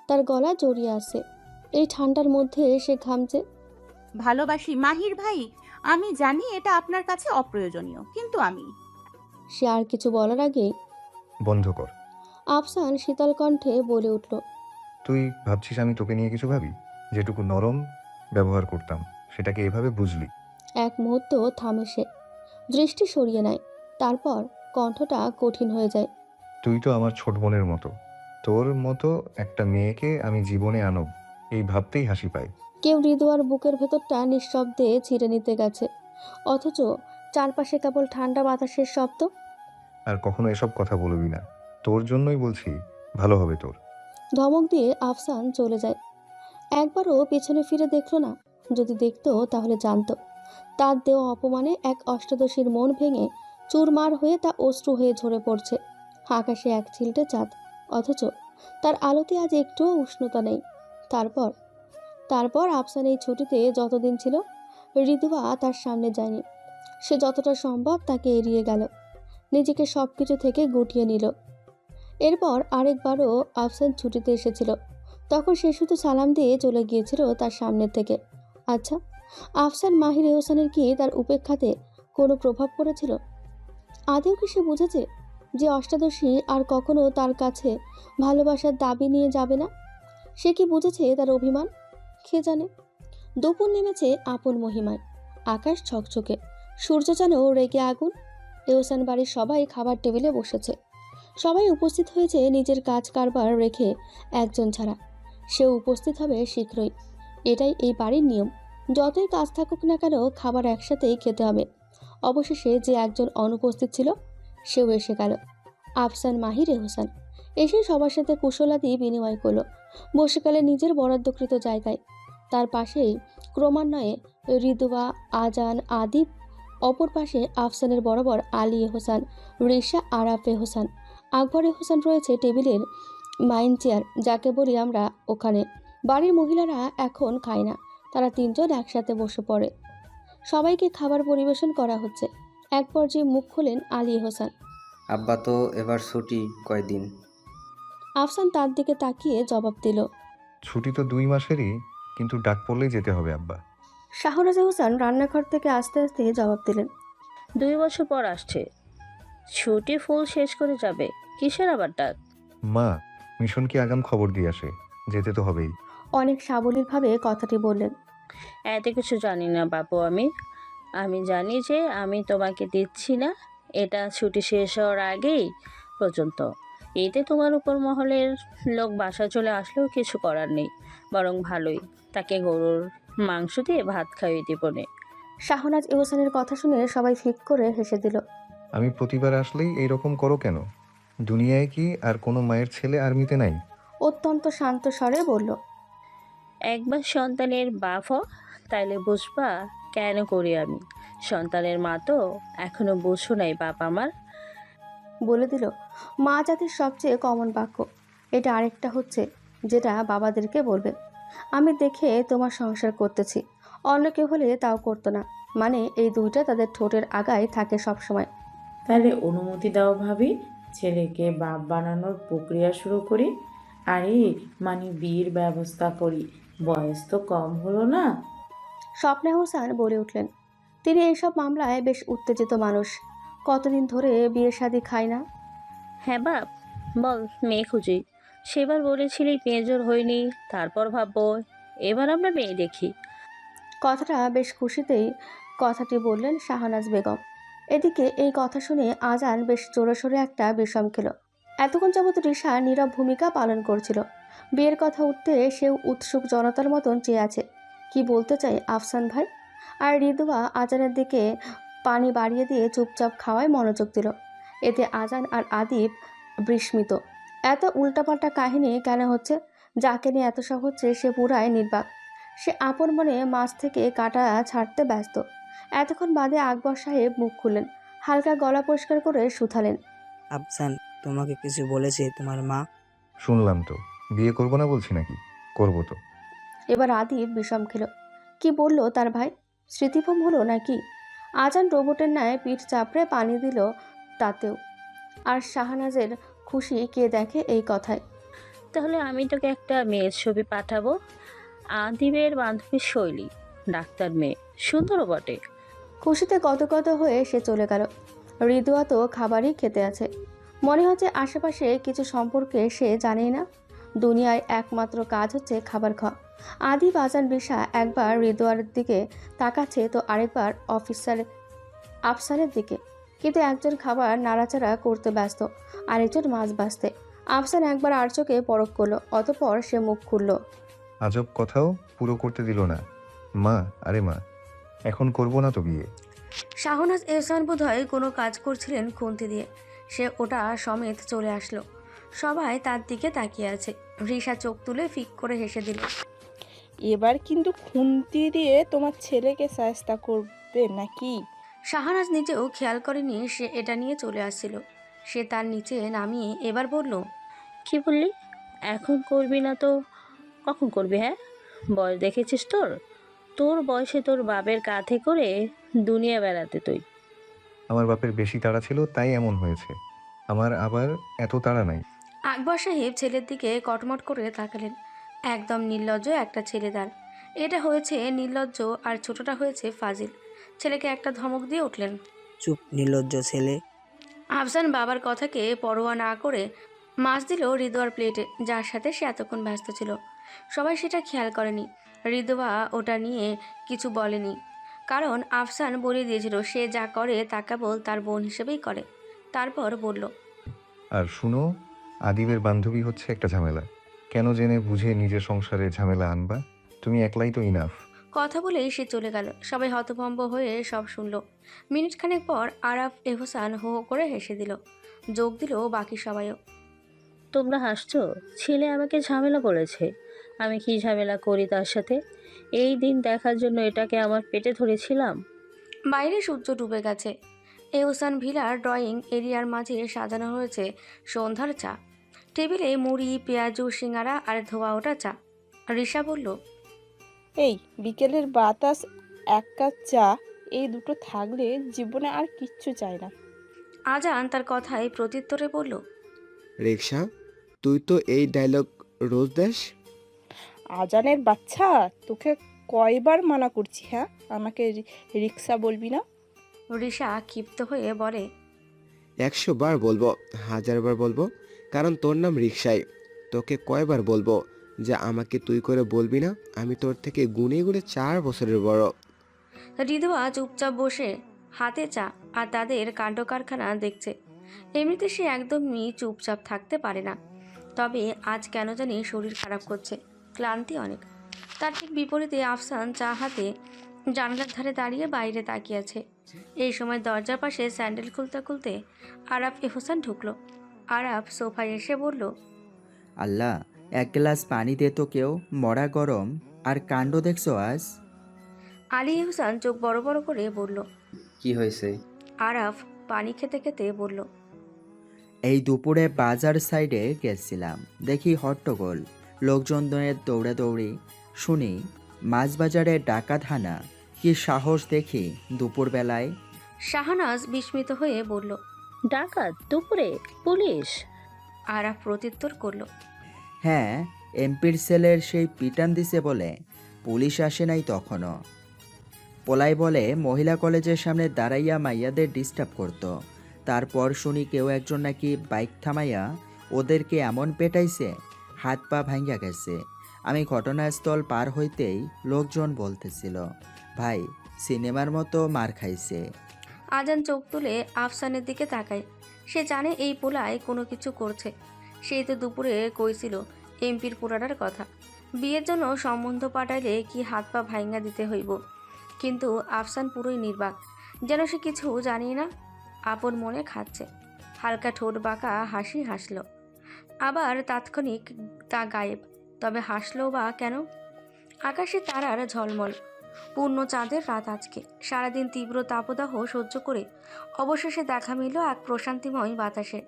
তার গলা জড়িয়ে আসে। এই ঠান্ডার মধ্যে সে ঘামছে। ভালোবাসি মাহির ভাই, আমি জানি এটা আপনার কাছে অপ্রয়োজনীয়, কিন্তু আমি। সে আর কিছু বলার আগে বন্ধ কর। আফসান শীতল কণ্ঠে বলে উঠল, তুই ভাবছিস আমি তোকে নিয়ে কিছু ভাবি? যেটুকু নরম ব্যবহার করতাম সেটাকে এভাবে বুঝলি? এক মুহূর্ত থামে সে, দৃষ্টি সরিয়ে নেয়। তারপর কণ্ঠটা কঠিন হয়ে যায়। তুই তো আমার ছোট বোনের মতো। তোর মতো একটা মেয়েকে আমি জীবনে আনব, এই ভাবতেই হাসি পায়। কেউ রিদওয়ার বুকের ভেতরটা নিঃশব্দে ছিঁড়ে নিতে গেছে, অথচ চারপাশে কেবল ঠান্ডা বাতাসের শব্দ। আর কখনো এসব কথা বলবি না, তোর জন্যই বলছি, ভালো হবে তোর। ধমক দিয়ে আফসান চলে যায়। একবারও পেছনে ফিরে দেখলো না। যদি দেখতো তাহলে জানতো তার দেওয়া অপমানে এক অষ্টাদশীর মন ভেঙে চুরমার হয়ে তা অশ্রু হয়ে ঝরে পড়ছে। আকাশে এক চিলটে চাঁদ, অথচ তার আলোতে আজ একটুও উষ্ণতা নেই। তারপর তারপর আফসান এই ছুটিতে যতদিন ছিল, রিদওয়া তার সামনে যায়নি। সে যতটা সম্ভব তাকে এড়িয়ে গেল, নিজেকে সব কিছু থেকে গুটিয়ে নিল। এরপর আরেকবারও আফসান ছুটিতে এসেছিল। তখন সে শুধু সালাম দিয়ে চলে গিয়েছিল তার সামনে থেকে। আচ্ছা, আফসান মাহির এহসানের কি তার উপেক্ষাতে কোনো প্রভাব পড়েছিল? আদেও কি সে বুঝেছে যে অষ্টাদশী আর কখনো তার কাছে ভালোবাসার দাবি নিয়ে যাবে না? সে কি বুঝেছে তার অভিমান? কে জানে। দুপুর নেমেছে আপন মহিমায়। আকাশ ছকছকে, সূর্য যেন রেগে আগুন। এহসান বাড়ির সবাই খাবার টেবিলে বসেছে। সবাই উপস্থিত হয়েছে নিজের কাজ কারবার রেখে, একজন ছাড়া। সেও উপস্থিত হবে শীঘ্রই। এটাই এই বাড়ির নিয়ম। যতই কাজ থাকুক না কেন, খাবার একসাথেই খেতে হবে। অবশেষে যে একজন অনুপস্থিত ছিল, সেও এসে গেল। আফসান মাহির এহসান এসে সবার সাথে কুশলাদি বিনিময় করলো। বসে গেলে নিজের বরাদ্দকৃত জায়গায়। তার পাশেই ক্রমান্বয়ে রিদওয়া, আজান, আদিব। অপর পাশে আফসানের বরাবর আলী এহসান, রিশা, আরাফ এহসান, আকবর এহসান রয়েছে টেবিলের মাইন চেয়ার, যাকে বলি আমরা ওখানে। বাড়ির মহিলারা এখন খায় না, তারা তিনজন একসাথে বসে পড়ে। সবাইকে খাবার পরিবেশন করা হচ্ছে। এক পর্যায়ে মুখ খোলেন আলী এহসান। আব্বা তো এবার ছুটি কয়দিন? আফসান তার দিকে তাকিয়ে জবাব দিল, ছুটি তো 2 মাসেরই, কিন্তু ডাক পড়লেই যেতে হবে আব্বা। শাহনাজ এহসান রান্নাঘর থেকে আস্তে আস্তে জবাব দিলেন, 2 বছর পর আসছে, ছুটি ফুল শেষ করে যাবে, কিসের আবার ডাক? মা, মিশন কি আগাম খবর দিয়ে আসে, যেতে তো হবেই। অনেক সাবলীলভাবে কথাটি বললেন। এত কিছু জানি না বাবু। আমি জানি যে আমি তোমাকে দিচ্ছি না, এটা ছুটি শেষ হওয়ার আগেই পর্যন্ত। এতে তোমার উপর মহলের লোক বাসা চলে আসলেও কিছু করার নেই, বরং ভালোই। তাকে গরুর মাংস দিয়ে ভাত খাইয়ে দিবনে। শাহনাজ এহসানের কথা শুনে সবাই ফিক করে হেসে দিল। আমি প্রতিবার আসলেই এইরকম করো কেন? দুনিয়ায় কি আর কোনো মায়ের ছেলে আর্মিতে নাই? অত্যন্ত শান্ত স্বরে বলল, একবার সন্তানের বাপ হও, তাইলে বুঝবা কেন করি আমি। সন্তানের মা তো এখনো বুঝো নাই বাপ আমার। বলে দিল মা জাতির সবচেয়ে কমন বাক্য। এটা আরেকটা হচ্ছে যেটা বাবাদেরকে বলবে, আমি দেখে তোমার সংসার করতেছি, অন্য কেউ হলে তাও করতো না। মানে এই দুইটা তাদের ঠোঁটের আগায় থাকে সব সময়। তাহলে অনুমতি দাও ভাবি, ছেলেকে বাপ বানানোর প্রক্রিয়া শুরু করি। আরে মানে বিয়ের ব্যবস্থা করি, বয়স তো কম হলো না। স্বপ্না হোসেন বলে উঠলেন। তিনি এইসব মামলায় বেশ উত্তেজিত মানুষ। কতদিন ধরে বিয়ে শাদী খায় না। হ্যাঁ বাপ, বল মেয়ে খুঁজি। সেবার বলেছিলি মেজর হয়নি, তারপর ভাববো। এবার আমরা মেয়ে দেখি। কথাটা বেশ খুশিতেই কথাটি বললেন শাহনাজ বেগম। এদিকে এই কথা শুনে আজান বেশ জোরে সোরে একটা বিষম খেল। এতক্ষণ যাবৎ রিশা নীরব ভূমিকা পালন করছিল। বিয়ের কথা উঠতে সেও উৎসুক জনতার মতন চেয়ে আছে। কি বলতে চাই আফসান ভাই? আর রিদুয়া আজানের দিকে পানি বাড়িয়ে দিয়ে চুপচাপ খাওয়ায় মনোযোগ দিল। এতে আজান আর আদিব বিস্মিত। এত উল্টাপাল্টা কাহিনী কেন হচ্ছে? যাকে নিয়ে এত সব হচ্ছে সে পুরাই নির্বাক। সে আপন মনে মাছ থেকে কাটা ছাড়তে ব্যস্ত। এতক্ষণ বাদে আকবর সাহেব মুখ খুললেন, হালকা গলা পরিষ্কার করে শুধালেন। আফসান, তোমাকে কিছু বলেছে তোমার মা? শুনলাম তো, বিয়ে করবো না বলছি নাকি? করবো তো। এবার আদিব বিষম খেল। কি বলল তার ভাই? স্মৃতিভ্রম হলো নাকি? আজান রোবটের ন্যায় পিঠ চাপড়ে পানি দিল তাতেও। আর শাহনাজের খুশি কে দেখে এই কথায়। তাহলে আমি তোকে একটা মেয়ের ছবি পাঠাবো। আদিবের বান্ধবী শৈলী, ডাক্তার মেয়ে, সুন্দরও বটে। খুশিতে কত হয়ে সে চলে গেল। রিদুয়া তো খাবারই খেতে আছে। মনে হচ্ছে আশেপাশে কিছু সম্পর্কে সে জানেই না। দুনিয়ায় একমাত্র কাজ হচ্ছে খাবার খাওয়া। আদি বাজান রিশা একবার রিদুয়ার দিকে তাকাচ্ছে তো আরেকবার আফসানের দিকে। কিন্তু একজন খাবার নাড়াচাড়া করতে ব্যস্ত, আরেকজন মাছ বাছতে। আফসান একবার আর চোখে পরখ করলো, অতঃপর সে মুখ খুলল। আজব কথাও পুরো করতে দিল না। মা, আরে মা, এখন করবো না তো বিয়ে। শাহনাজ এহসান বোধহয় কোনো কাজ করছিলেন খুন্তি দিয়ে। সে ওটা সমেত চলে আসলো। সবাই তার দিকে তাকিয়ে আছে। রিশা চোখ তুলে ফিক করে হেসে দিল। এবার কিন্তু খুন্তি দিয়ে তোমার ছেলেকে শায়েস্তা করবে নাকি? শাহনাজ নিজেও খেয়াল করেনি সে এটা নিয়ে চলে আসছিল। সে তার নিচে নামিয়ে এবার বলল, কি বললি? এখন করবি না তো কখন করবি? হ্যাঁ, বয়স দেখেছিস তোর? তোর বয়সে তোর বাপের কাঁধে করে দুনিয়া বেড়াতে তুই। আমার বাপের বেশি তাড়া ছিল, তাই এমন হয়েছে। আমার আবার এত তাড়া নাই। আকবর সাহেব ছেলের দিকে কটমট করে তাকালেন। একদম নির্লজ্জ একটা ছেলে তার। এটা হয়েছে নির্লজ্জ আর ছোটটা হয়েছে ফাজিল। ছেলেকে একটা ধমক দিয়ে উঠলেন। চুপ নির্লজ্জ ছেলে। আফসান বাবার কথাকে পরোয়া না করে মাছ দিল রিদোয়ার প্লেটে, যার সাথে সে এতক্ষণ ব্যস্ত ছিল। সবাই সেটা খেয়াল করেনি। রিদোয়া ওটা নিয়ে কিছু বলেনি, কারণ আফসান বলে দিয়েছিল সে যা করে তা কেবল তার বোন হিসেবেই করে। তারপর বলল, আর শুনো, আদিবের বান্ধবী হচ্ছে একটা ঝামেলা। কেন জেনে বুঝে নিজের সংসারে ঝামেলা আনবা? তুমি একলাই তো ইনাফ। কথা বলেই সে চলে গেল। সবাই হতভম্ব হয়ে সব শুনল। মিনিট খানেক পর আরাফ এহসান হো হো করে হেসে দিল। যোগ দিল বাকি সবাইও। তোমরা হাসছো? ছেলে আমাকে ঝামেলা করেছে। আমি কি ঝামেলা করি তার সাথে? এই দিন দেখার জন্য এটাকে আমার পেটে ধরেছিলাম। বাইরে সূর্য ডুবে গেছে। এহসান ভিলার ড্রয়িং এরিয়ার মাঝে সাজানো হয়েছে সন্ধ্যার চা। টেবিলে মুড়ি, পেঁয়াজু, সিঙ্গারা আর ধোয়া ওঠা চা। রিশা বলল, এই বিকেলের বাতাস, এক কাপ চা, এই দুটো থাকলে জীবনে আর কিচ্ছু চাই না। আজান তার কথায় প্রত্যুত্তরে বলল, রিক্সা, তুই তো এই ডায়লগ রোজ দেস। আজানের বাচ্চা, তোকে কয়বার মানা করছি? হ্যাঁ, আমাকে রিক্সা বলবি না। রিশা ক্ষিপ্ত হয়ে বলে, 100 বার বলবো, 1000 বার বলবো, কারণ তোর নাম রিক্সাই। তোকে কয়বার বলবো যে আমাকে তুই করে বলবি না? আমি তোর থেকে গুনে গুনে 4 বছরের বড়। রিদুয়া চুপচাপ বসে হাতে চা আর তাদের কাণ্ড কারখানা দেখছে। এমনিতে সে একদমই চুপচাপ থাকতে পারে না, তবে আজ কেন জানি শরীর খারাপ করছে, ক্লান্তি অনেক। তার ঠিক বিপরীতে আফসান চা হাতে জানালার ধারে দাঁড়িয়ে বাইরে তাকিয়ে আছে। এই সময় দরজার পাশে স্যান্ডেল খুলতে খুলতে আরাফ এহসান ঢুকলো। আরাফ সোফায় এসে বলল, আল্লাহ, এক গ্লাস পানি দে তো কেউ, মরা গরম। আর কাণ্ড দেখছো আজ? আলী এহসান চোখ বড় বড় করে বলল। কি হয়েছে? আরাফ পানি খেতে খেতে বলল, এই দুপুরে বাজার সাইডে গেছিলাম, দেখি হট্টগোল, লোকজনের দৌড়াদৌড়ি। শুনি মাছ বাজারে ডাকাত হানা। কি কি সাহস দেখি দুপুরবেলায়? শাহানাজ বিস্মিত হয়ে বলল। ডাকাত দুপুরে? পুলিশ? আরাফ প্রত্যুত্তর করল। হ্যাঁ, এমপির সেলের সেই পিটান দিছে বলে পুলিশ আসে নাই তখনও। পোলাই বলে মহিলা কলেজের সামনে দাঁড়াইয়া মাইয়াদের ডিস্টার্ব করত। তারপর শুনি কেউ একজন নাকি বাইক থামাইয়া ওদেরকে এমন পেটাইছে হাত পা ভাঙ্গা গেছে। আমি ঘটনাস্থল পার হইতেই লোকজন বলতেছিল, ভাই সিনেমার মতো মার খাইছে। আজান চোখ তুলে আফসানের দিকে তাকায়। সে জানে এই পোলায় কোনো কিছু করছে। সেই তো দুপুরে কইছিল এমপির পোলাটার কথা। বিয়ের জন্য সম্বন্ধ পাঠাইলে কি হাত পা ভাঙ্গা দিতে হইব। কিন্তু আফসান পুরোই নির্বাক, যেন সে কিছু জানি না। আপন মনে খাচ্ছে। হালকা ঠোঁট বাঁকা হাসি হাসল, আবার তাৎক্ষণিক তা গায়েব। তবে হাসলো বা কেন? আকাশে তারার ঝলমল, পূর্ণ চাঁদের রাত আজকে। সারাদিন তীব্র তাপদাহ সহ্য করে অবশেষে দেখা মিলল এক প্রশান্তিময় বাতাসে।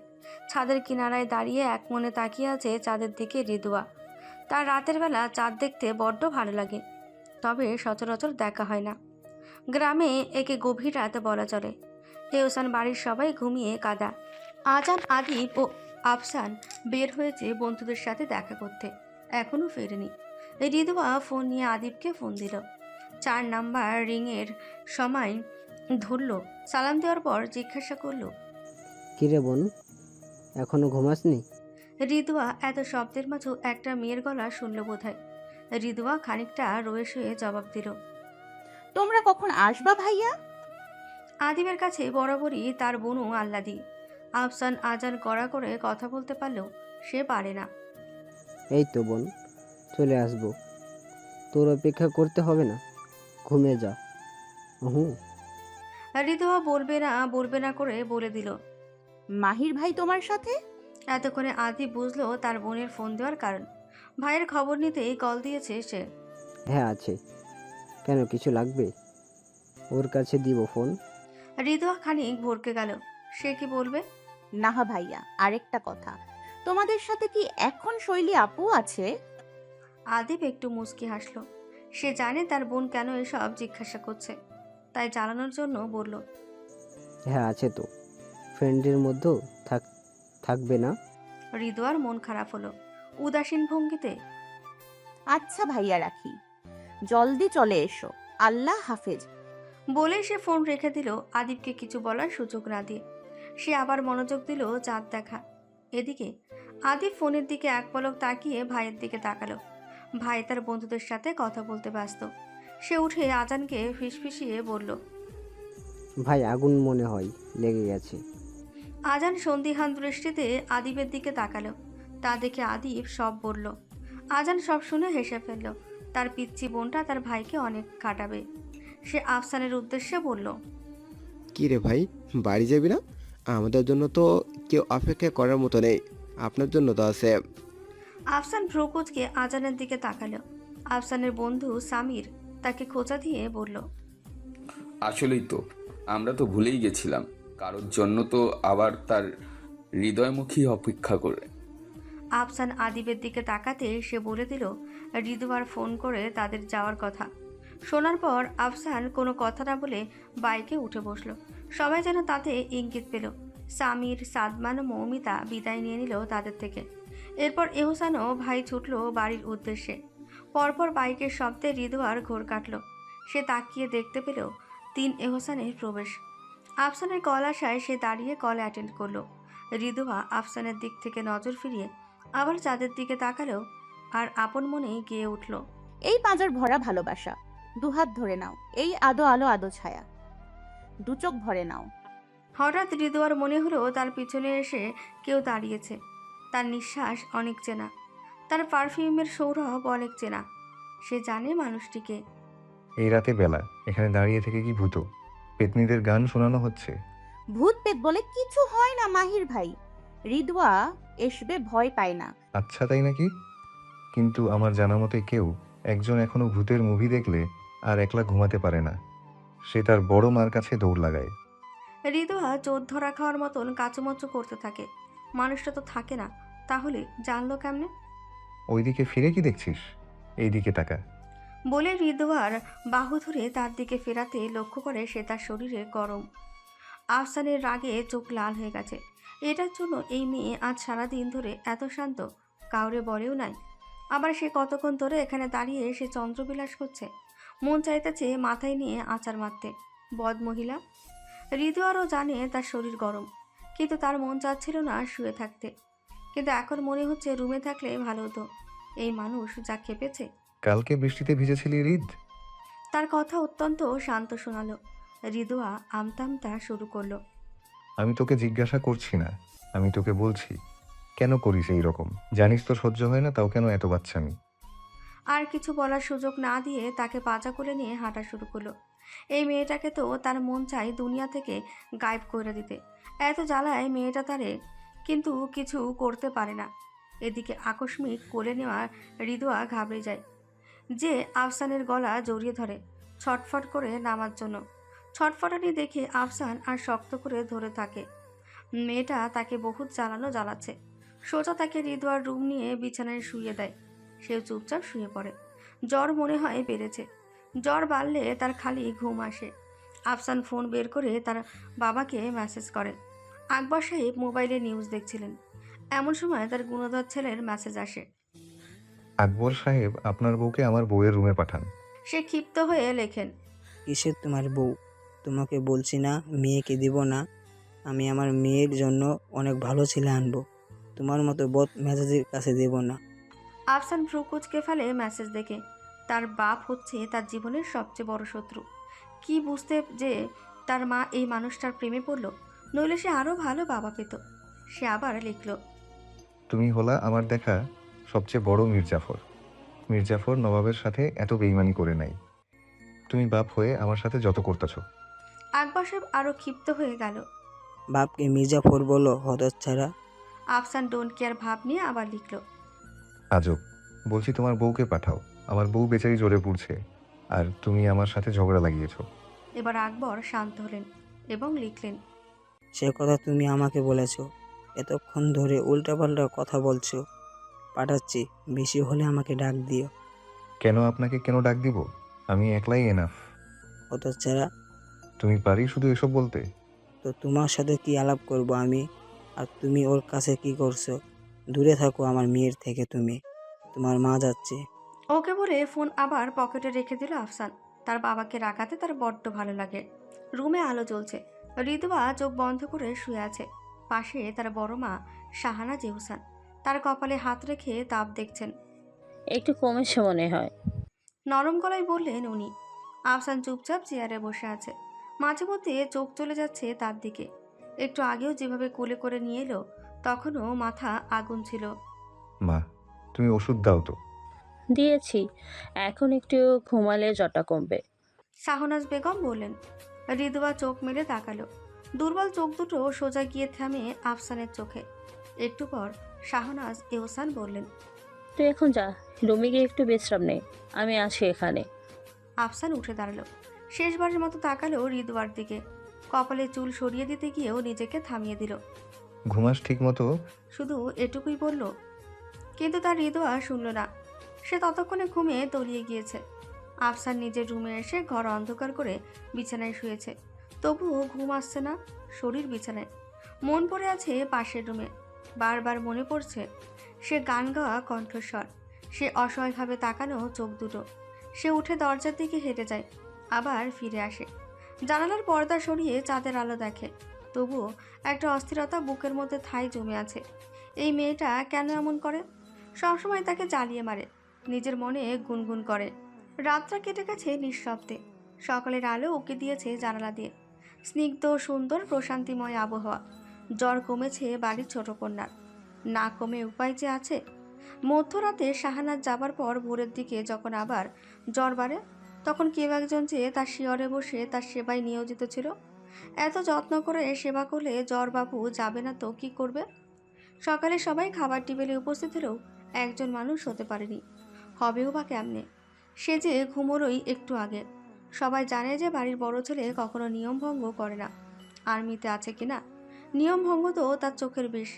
ছাদের কিনারায় দাঁড়িয়ে এক মনে তাকিয়ে আছে চাঁদের দিকে রিদুয়া। তার রাতের বেলা চাঁদ দেখতে বড্ড ভালো লাগে, তবে সচরাচর দেখা হয় না। গ্রামে একে গভীর রাতে বলা চলে। এহসান বাড়ির সবাই ঘুমিয়ে কাদা। আজান, আদিব ও আফসান বের হয়েছে বন্ধুদের সাথে দেখা করতে, এখনও ফেরেনি। রিদুয়া ফোন নিয়ে আদিবকে ফোন দিল। 4 নাম্বার রিংয়ের সময় ধরল। সালাম দেওয়ার পর জিজ্ঞাসা করল, কিরে বোন, এখনো ঘুমাসনি? রিদুয়া এত শব্দের মাঝেও একটা মেয়ের গলা শুনল বোধহয়। রিদুয়া খানিকটা রয়ে শুয়ে জবাব দিল, তোমরা কখন আসবা ভাইয়া? আদিবের কাছে বরাবরই তার বোনও আহ্লাদি। আফসান আজান কড়া করে কথা বলতে পারলেও সে পারে না। এই তো বোন, চলে আসবো। তোর অপেক্ষা করতে হবে না, ঘুমিয়ে যা। হুম। রিদুয়া বলবে না করে বলে দিল, মাহির ভাই তোমার সাথে? এতক্ষণে আদিব বুঝলো তার বোনের ফোন দেওয়ার কারণ। ভাইয়ের খবর নিতেই কল দিয়েছে সে। হ্যাঁ আছে। কেন, কিছু লাগবে? ওর কাছে দিব ফোন। রিদুয়া খানিক ভরকে গেল। সে কি বলবে? না ভাইয়া, আরেকটা কথা, তোমাদের সাথে কি এখন শৈলী আপু আছে? আদিব একটু মুচকি হাসলো। সে জানে তার বোন কেন এসব জিজ্ঞাসা করছে, তাই জানানোর জন্য বলল, হ্যাঁ আছে তো, ফ্রেন্ডের মধ্যেও থাকবে না? রিদুয়ার মন খারাপ হলো। উদাসীন ভঙ্গিতে, আচ্ছা ভাইয়া রাখি, জলদি চলে এসো, আল্লাহ হাফেজ বলে সে ফোন রেখে দিল, আদিবকে কিছু বলার সুযোগ না দিয়ে। সে আবার মনোযোগ দিল চাঁদ দেখা। এদিকে আদিব ফোনের দিকে এক পলক তাকিয়ে ভাইয়ের দিকে তাকালো। ভাই তার বন্ধুদের সাথে কথা বলতে ব্যস্ত। সে উঠে আজানকে ফিসফিসিয়ে বলল, ভাই আগুন মনে হয় লেগে গেছে। আজান সন্দিহান দৃষ্টিতে আদিবের দিকে তাকালো। তা দেখে আদিব সব বলল। আজান সব শুনে হেসে ফেলল। তার পিচ্চি বোনটা তার ভাইকে অনেক কাটাবে। সে আফসানের উদ্দেশ্যে বলল, কি রে ভাই, বাড়ি যাবি না? আমাদের জন্য তো কেউ অপেক্ষা করার মতো নেই, আপনার জন্য তো আছে। আফসান ভ্রুকুচকে আজানের দিকে তাকালো। আফসানের বন্ধু সামির তাকে খোঁচা দিয়ে বলল, আসলেই তো, আমরা তো ভুলেই গেছিলাম, কারোর জন্য তো আবার তার হৃদয়মুখী অপেক্ষা করে। আফসান আদিবের দিকে তাকাতে সে বলে দিল রিদুয়ার ফোন করে তাদের যাওয়ার কথা। শোনার পর আফসান কোনো কথা না বলে বাইকে উঠে বসলো। সবাই যেন তাতে ইঙ্গিত পেল। সামির, সাদমান ও মৌমিতা বিদায় নিয়ে নিল তাদের থেকে। এরপর এহসানও ভাই ছুটল বাড়ির উদ্দেশ্যে। পরপর বাইকের শব্দে রিদুয়ার ঘোর কাটল। সে তাকিয়ে দেখতে পেল 3 এহসানের প্রবেশ। আফসানের কল আসায় সে দাঁড়িয়ে কল অ্যাটেন্ড করলো। রিদুয়া আফসানের দিক থেকে নজর ফিরিয়ে আবার চাঁদের দিকে তাকালো আর আপন মনেই গেয়ে উঠল, এই পাঁজর ভরা ভালোবাসা, দুহাত ধরে নাও, এই আদো আলো আদো ছায়া, দু চোখ ভরে নাও। হঠাৎ রিদুয়ার মনে হলো তার পিছনে এসে কেউ দাঁড়িয়েছে। তার নিঃশ্বাস অনেক চেনা, তার পারফিউমের সৌরভ অনেক চেনা। সে জানে মানুষটিকে। এই রাতে বেলা এখানে দাঁড়িয়ে থেকে কি ভূত পেতনিদের গান শোনানো হচ্ছে? ভূত পেত বলে কিছু হয় না মাহির ভাই, রিদুয়া এসবে ভয় পায় না। আচ্ছা তাই নাকি? কিন্তু আমার জানা মতে কেউ একজন এখনো ভূতের মুভি দেখলে আর একলা ঘুমাতে পারে না, সে তার বড় মার কাছে দৌড় লাগায়। রিদুয়া চোর ধরা খাওয়ার মতন কাচুমাচু করতে থাকে। মানুষটা তো থাকে না, তাহলে জানলো কেমনে? ওইদিকে ফিরে কি দেখছিস? এই দিকে তাকা। বলে হৃদোয়ার বাহু ধরে তার দিকে ফেরাতে লক্ষ্য করে সে তার শরীরে গরম। আফসানের রাগে চোখ লাল হয়ে গেছে। এটার জন্য এই মেয়ে আজ সারাদিন ধরে এত শান্ত, কাউরে বলেও নাই। আবার সে কতক্ষণ ধরে এখানে দাঁড়িয়ে সে চন্দ্রবিলাস করছে, মন চাইতেছে মাথায় নিয়ে আচার মারতে। বদ মহিলা। হৃদোয়ারও জানে তার শরীর গরম, কিন্তু তার মন চাচ্ছিল না শুয়ে থাকতে। কিন্তু এখন মনে হচ্ছে রুমে থাকলে ভালো হতো। এই মানুষ যা খেপেছে। কালকে বৃষ্টিতে ভিজেছিলি রিদ? তার কথা অত্যন্ত শান্ত শোনালো। হৃদোয়া আমতা আমতা শুরু করলো। আমি তোকে জিজ্ঞাসা করছি না, আমি তোকে বলছি কেন করিস এই রকম? জানিস তো সহ্য হয় না, তাও কেন এত বাচ্চামি? আর কিছু বলার সুযোগ না দিয়ে তাকে পাজা করে নিয়ে হাঁটা শুরু করলো। এই মেয়েটাকে তো তার মন চাই দুনিয়া থেকে গায়েব করে দিতে। এত জ্বালায় মেয়েটা তারে, কিন্তু কিছু করতে পারে না। এদিকে আকস্মিক কোলে নেওয়া হৃদোয়া ঘাবড়ে যায়। যে আফসানের গলা জড়িয়ে ধরে ছটফট করে নামার জন্য। ছটফটানি দেখে আফসান আর শক্ত করে ধরে থাকে। মেয়েটা তাকে বহুত জ্বালাচ্ছে। সোজা তাকে হৃদোয়ার রুম নিয়ে বিছানায় শুইয়ে দেয়। সেও চুপচাপ শুয়ে পড়ে। জ্বর মনে হয় বেড়েছে। জ্বর বাড়লে তার খালি ঘুম আসে। আফসান ফোন বের করে তার বাবাকে মেসেজ করে। আকবর সাহেব মোবাইলে নিউজ দেখছিলেন। এমন সময় তার গুণধর ছেলের মেসেজ আসে। আকবর সাহেব, আপনার বউকে আমার বউয়ের রুমে পাঠান। সে ক্ষিপ্ত হয়ে লেখেন, কিসের তোমার বউ? তোমাকে বলছি না মেয়েকে দিব না। আমি আমার মেয়ের জন্য অনেক ভালো ছেলে আনবো, তোমার মতো বদ মেজাজের কাছে দেব না। আফসান ভ্রু কুঁচকে ফেলে মেসেজ দেখে। তার বাপ হচ্ছে তার জীবনের সবচেয়ে বড় শত্রু। কি বুঝতে যে তার মা এই মানুষটার প্রেমে পড়ল, নইলে সে আরও ভালো বাবা পেত। সে আবার লিখল, তুমি হলা আমার দেখা সবচেয়ে বড় মির্জাফর। মির্জাফর নবাবের সাথে এত বেইমানি করে নাই। তুমি বাপ হয়ে আমার সাথে যত করতেছো। আকবর সাহেব আরও ক্ষিপ্ত হয়ে গেল। বাপকে মির্জাফর বলো হতচ্ছাড়া। আফসান ডোন্ট কেয়ার ভাব নিয়ে আবার লিখল, আজব। বলছি তোমার বউকে পাঠাও, আমার বউ বেচারি জোরে পড়ছে, আর তুমি আমার সাথে ঝগড়া লাগিয়েছো। এবার আকবর শান্ত হলেন এবং লিখলেন, সে কথা তুমি আমাকে বলেছো, এতক্ষণ ধরে উল্টাপাল্টা কথা বলছো। পাঠাচ্ছি, বেশি হলে আমাকে ডাক দিও। কেন আপনাকে কেন ডাক দিব? আমি একলাই এনাফ। হতচ্ছাড়া। তুমি পারি শুধু এসব বলতে? তো তোমার সাথে কি আলাপ করব আমি? আর তুমি ওর কাছে কি করছো? দূরে থাকো আমার মেয়ের থেকে তুমি। তোমার মা যাচ্ছে। ওকে বলে ফোন আবার পকেটে রেখে দিল আফসান। তার বাবাকে রাগাতে তার বড্ড ভালো লাগে। রুমে আলো জ্বলছে। হৃদোয়া চোখ বন্ধ করে শুয়ে আছে। পাশে তার বড় মা শাহানা জেহুসান তার কপালে হাত রেখে তাপ দেখছেন। একটু কমেছে মনে হয়। নরম গলায় বললেন উনি। আফসান চুপচাপ চেয়ারে বসে আছে। মাঝে মধ্যে চোখ চলে যাচ্ছে তার দিকে। একটু আগেও যেভাবে কোলে করে নিয়ে এলো, তখনও মাথা আগুন ছিল। মা, তুমি ওষুধ দাও তো। দিয়েছি, এখন একটু ঘুমালে জটা কমবে। শাহনাজ বেগম বললেন। হৃদোয়া চোখ মেলে তাকালো। দুর্বল চোখ দুটো সোজা গিয়ে থামে আফসানের চোখে। একটু পর শাহনাজ এহসান বললেন, তুই এখন যা, রুমে গিয়ে একটু বিশ্রাম নে, আমি আছি এখানে। আফসান উঠে দাঁড়ালো। শেষবারের মতো তাকালো হৃদোয়ার দিকে। কপালে চুল সরিয়ে দিতে গিয়েও নিজেকে থামিয়ে দিল। ঘুমাস ঠিক মতো? শুধু এটুকুই বলল। কিন্তু তার হৃদোয়া শুনল না। সে ততক্ষণে ঘুমিয়ে তলিয়ে গিয়েছে। আফসান নিজের রুমে এসে ঘর অন্ধকার করে বিছানায় শুয়েছে। তবুও ঘুম আসছে না। শরীর বিছানায়, মন পড়ে আছে পাশের রুমে। বারবার মনে পড়ছে সে গান গাওয়া কণ্ঠস্বর, সে অসহায়ভাবে তাকানো চোখ দুটো। সে উঠে দরজার দিকে হেঁটে যায়, আবার ফিরে আসে। জানালার পর্দা সরিয়ে চাঁদের আলো দেখে। তবুও একটা অস্থিরতা বুকের মধ্যে ঠাঁই জমে আছে। এই মেয়েটা কেন এমন করে? সবসময় তাকে জ্বালিয়ে মারে। নিজের মনে গুনগুন করে। রাতটা কেটে গেছে নিঃশব্দে। সকালের আলো উকি দিয়েছে জানালা দিয়ে। স্নিগ্ধ সুন্দর প্রশান্তিময় আবহাওয়া। জ্বর কমেছে বাড়ির ছোট কন্যার। না কমে উপায় যে আছে। মধ্যরাতে শাহানাজ যাবার পর ভোরের দিকে যখন আবার জ্বর বাড়ে, তখন কেউ একজন যে তার শিয়রে বসে তার সেবায় নিয়োজিত ছিল। এত যত্ন করে সেবা করলে জ্বরবাবু যাবে না তো কি করবে? সকালে সবাই খাবার টেবিলে উপস্থিত হলেও একজন মানুষ হতে পারেনি। হবেও বা কেমনে? সে যে ঘুমোরই একটু আগে। সবাই জানে যে বাড়ির বড় ছেলে কখনো নিয়ম ভঙ্গ করে না। আর্মিতে আছে কিনা, নিয়ম ভঙ্গ তো তার চোখের বিষ।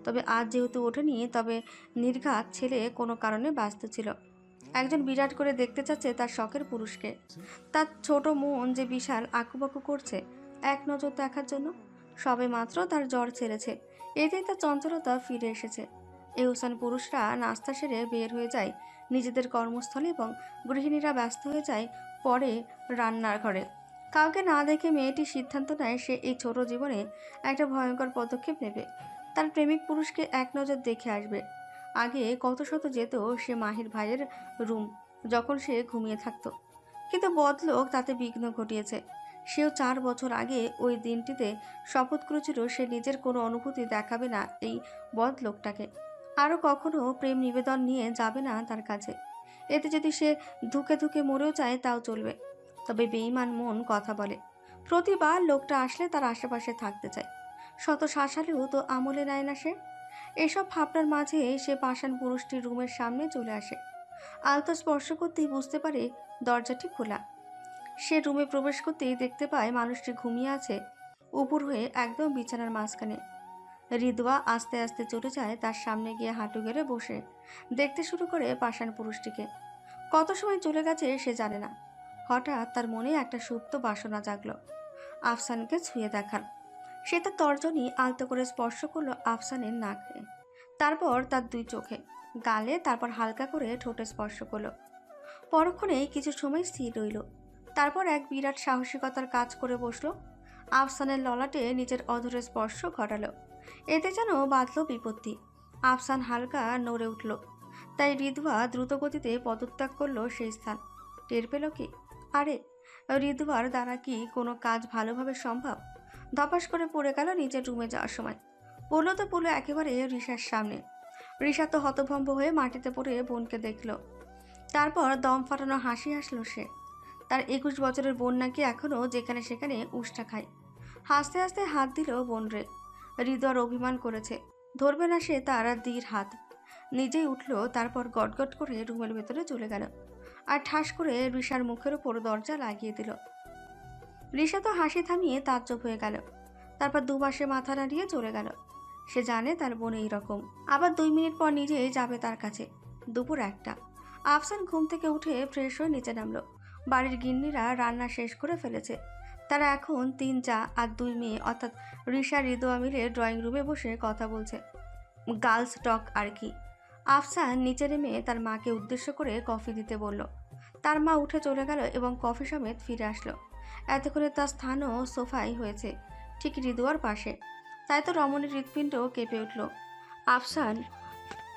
তবে আজ যেহেতু ওঠেনি, তবে নির্ঘাত ছেলে কোনো কারণে ব্যস্ত ছিল। একজন বিরাট করে দেখতে চাচ্ছে তার শখের পুরুষকে। তার ছোট মন যে বিশাল আঁকুবাকু করছে এক নজর দেখার জন্য। সবে মাত্র তার জ্বর ছেড়েছে, এতেই তার চঞ্চলতা ফিরে এসেছে। এহসান পুরুষরা নাস্তা সেরে বের হয়ে যায় নিজেদের কর্মস্থলে এবং গৃহিণীরা ব্যস্ত হয়ে যায় পরে রান্নার ঘরে। কাউকে না দেখে মেয়েটি সিদ্ধান্ত নেয় সে এই ছোট জীবনে একটা ভয়ঙ্কর পদক্ষেপ নেবে। তার প্রেমিক পুরুষকে এক নজর দেখে আসবে। আগে কত শত যেত সে মাহির ভাইয়ের রুম যখন সে ঘুমিয়ে থাকতো, কিন্তু বদলোক তাতে বিঘ্ন ঘটিয়েছে। সেও 4 বছর আগে ওই দিনটিতে শপথ করেছিল সে নিজের কোনো অনুভূতি দেখাবে না এই বদলোকটাকে, আরও কখনো প্রেম নিবেদন নিয়ে যাবে না তার কাছে। এতে যদি সে ধুকে ধুকে মরেও যায় তাও চলবে। তবে বেঈমান মন কথা বলে, প্রতিবার লোকটা আসলে তার আশেপাশে থাকতে চায়। শত শাসালেও তো আমলে নেয় না সে। এসব ভাবনার মাঝে সে পাষাণ পুরুষটির রুমের সামনে চলে আসে। আলতো স্পর্শ করতেই বুঝতে পারে দরজাটি খোলা। সে রুমে প্রবেশ করতেই দেখতে পায় মানুষটি ঘুমিয়ে আছে উপর হয়ে একদম বিছানার মাঝখানে। রিদওয়া আস্তে আস্তে চলে যায় তার সামনে গিয়ে হাঁটু গেড়ে বসে দেখতে শুরু করে পাষাণ পুরুষটিকে। কত সময় চলে গেছে সে জানে না। হঠাৎ তার মনে একটা সুপ্ত বাসনা জাগলো আফসানকে ছুঁয়ে দেখার। সে তার তর্জনী আলতো করে স্পর্শ করলো আফসানের নাকে, তারপর তার 2 চোখে, গালে, তারপর হালকা করে ঠোঁটে স্পর্শ করলো। পরক্ষণে কিছু সময় স্থির রইল, তারপর এক বিরাট সাহসিকতার কাজ করে বসলো। আফসানের ললাটে নিজের অধরে স্পর্শ ঘটালো। এতে যেন বাঁধল বিপত্তি। আফসান হালকা নড়ে উঠল, তাই রিদওয়া দ্রুতগতিতে পদত্যাগ করলো সেই স্থান। টের পেল কি? আরে, রিদওয়ার দ্বারা কি কোনো কাজ ভালোভাবে সম্ভব? ধপাস করে পড়ে গেল নিজের রুমে যাওয়ার সময়। পড়লো তো পড়লো একেবারে রিশার সামনে। রিশা তো হতভম্ব হয়ে মাটিতে পড়ে বোনকে দেখল। তারপর দম ফাটানো হাসি হাসল সে। তার 21 বছরের বোন নাকি এখনও যেখানে সেখানে উষ্টা খায়। হাসতে হাসতে হাত দিল বোন রে। হৃদয় অভিমান করেছে, ধরবে না সে তার দির হাত। নিজেই উঠল, তারপর গটগট করে রুমের ভেতরে চলে গেল আর ঠাস করে রিশার মুখের ওপর দরজা লাগিয়ে দিল। রিশা তো হাসি থামিয়ে তাজ্জব হয়ে গেল, তারপর দুপাশে মাথা নাড়িয়ে চলে গেল। সে জানে তার বোন এইরকম। আবার 2 মিনিট পর নিজেই যাবে তার কাছে। দুপুর 1টা। আফসান ঘুম থেকে উঠে ফ্রেশ হয়ে নিচে নামলো। বাড়ির গিন্নিরা রান্না শেষ করে ফেলেছে। তারা এখন 3 জা আর 2 মেয়ে অর্থাৎ রিশা রিদোয়া মিলে ড্রয়িং রুমে বসে কথা বলছে, গার্লস টক আর কি। আফসান নিচে নেমে তার মাকে উদ্দেশ্য করে কফি দিতে বলল। তার মা উঠে চলে গেল এবং কফি সমেত ফিরে আসলো। এতক্ষণে তার স্থানও সোফায় হয়েছে, ঠিক রিদোয়ার পাশে। তাই তো রমণীর হৃৎপিণ্ড কেঁপে উঠল। আফসান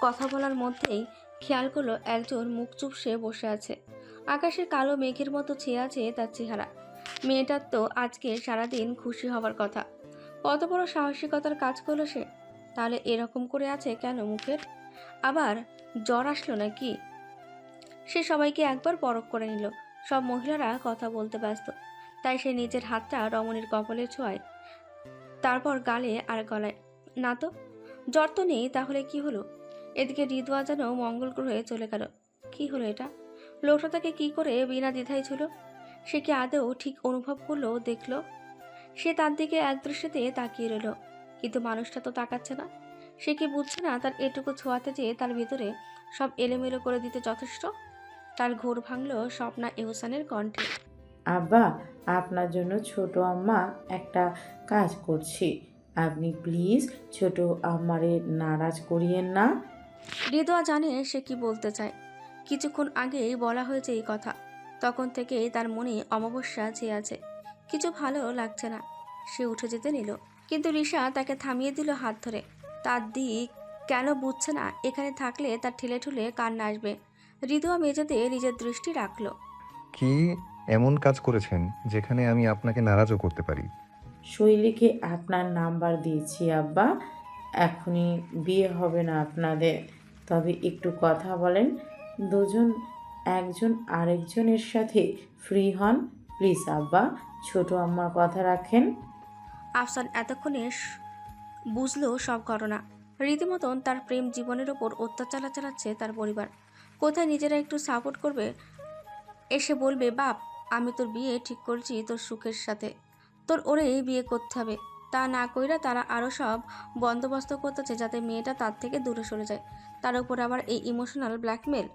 কথা বলার মধ্যেই খেয়াল করলো একজন মুখ চুপসে বসে আছে। আকাশের কালো মেঘের মতো ছেয়ে আছে তার চেহারা। মেয়েটার তো আজকে সারাদিন খুশি হবার কথা। কত বড় সাহসিকতার কাজ করলো সে। তাহলে এরকম করে আছে কেন মুখের? আবার জ্বর আসলো নাকি? সে সবাইকে একবার পরখ করে নিল। সব মহিলারা কথা বলতে ব্যস্ত, তাই সে নিজের হাতটা রমণীর কপালে ছোঁয়ায়, তারপর গালে আর গলায়। না তো, জ্বর তো নেই, তাহলে কি হলো? এদিকে রিদওয়া যেন মঙ্গল গ্রহে চলে গেল। কি হলো এটা? লোকটা তাকে কি করে বিনা দ্বিধায় ছিল? সে কি আদৌ ঠিক অনুভব করলো? দেখলো? সে তার দিকে এক দৃষ্টিতে তাকিয়ে রইল, কিন্তু মানুষটা তো তাকাচ্ছে না। সে কি বুঝছে না তার এটুকু ছোঁয়াতে যে তার ভিতরে সব এলোমেলো করে দিতে যথেষ্ট? তার ঘোর ভাঙল স্বপ্না এহসানের কণ্ঠে। আব্বা, আপনার জন্য ছোট আম্মা একটা কাজ করছি, আপনি প্লিজ ছোট আম্মারে নারাজ করিয়েন না। হৃদয় জানে সে কি বলতে চায়। কিছুক্ষণ আগেই বলা হয়েছে এই কথা। তখন থেকেই তার মনে অমাবস্যা চেয়ে আছে। কিছু ভালো লাগছে না। সে উঠে যেতে নিল, কিন্তু রিশা তাকে থামিয়ে দিল হাত ধরে। তার দিক কেন বুঝছে না? এখানে থাকলে তার ঠেলে ঠুলে কান্না আসবে। হৃদয় মেঝেতে নিজের দৃষ্টি রাখলো। কি এমন কাজ করেছেন যেখানে আমি আপনাকে নারাজও করতে পারি? শৈলীকে আপনার নাম্বার দিয়েছি আব্বা, এখনই বিয়ে হবে না আপনাদের, তবে একটু কথা বলেন, দুজন একজন আরেকজনের সাথে ফ্রি হন প্লিজ আব্বা, ছোট আম্মার কথা রাখেন। আফসান এতক্ষণে বুঝলো সব ঘটনা। রীতিমতন তার প্রেম জীবনের ওপর অত্যাচার চালাচ্ছে তার পরিবার। কোথায় নিজেরা একটু সাপোর্ট করবে, এসে বলবে বাপ আমি তোর বিয়ে ঠিক করছি তোর সুখের সাথে, তোর ওরেই বিয়ে করতে হবে। তা না কইরা তারা আরও সব বন্দোবস্ত করতেছে যাতে মেয়েটা তার থেকে দূরে সরে যায়। তার উপর আবার এই ইমোশনাল ব্ল্যাকমেল।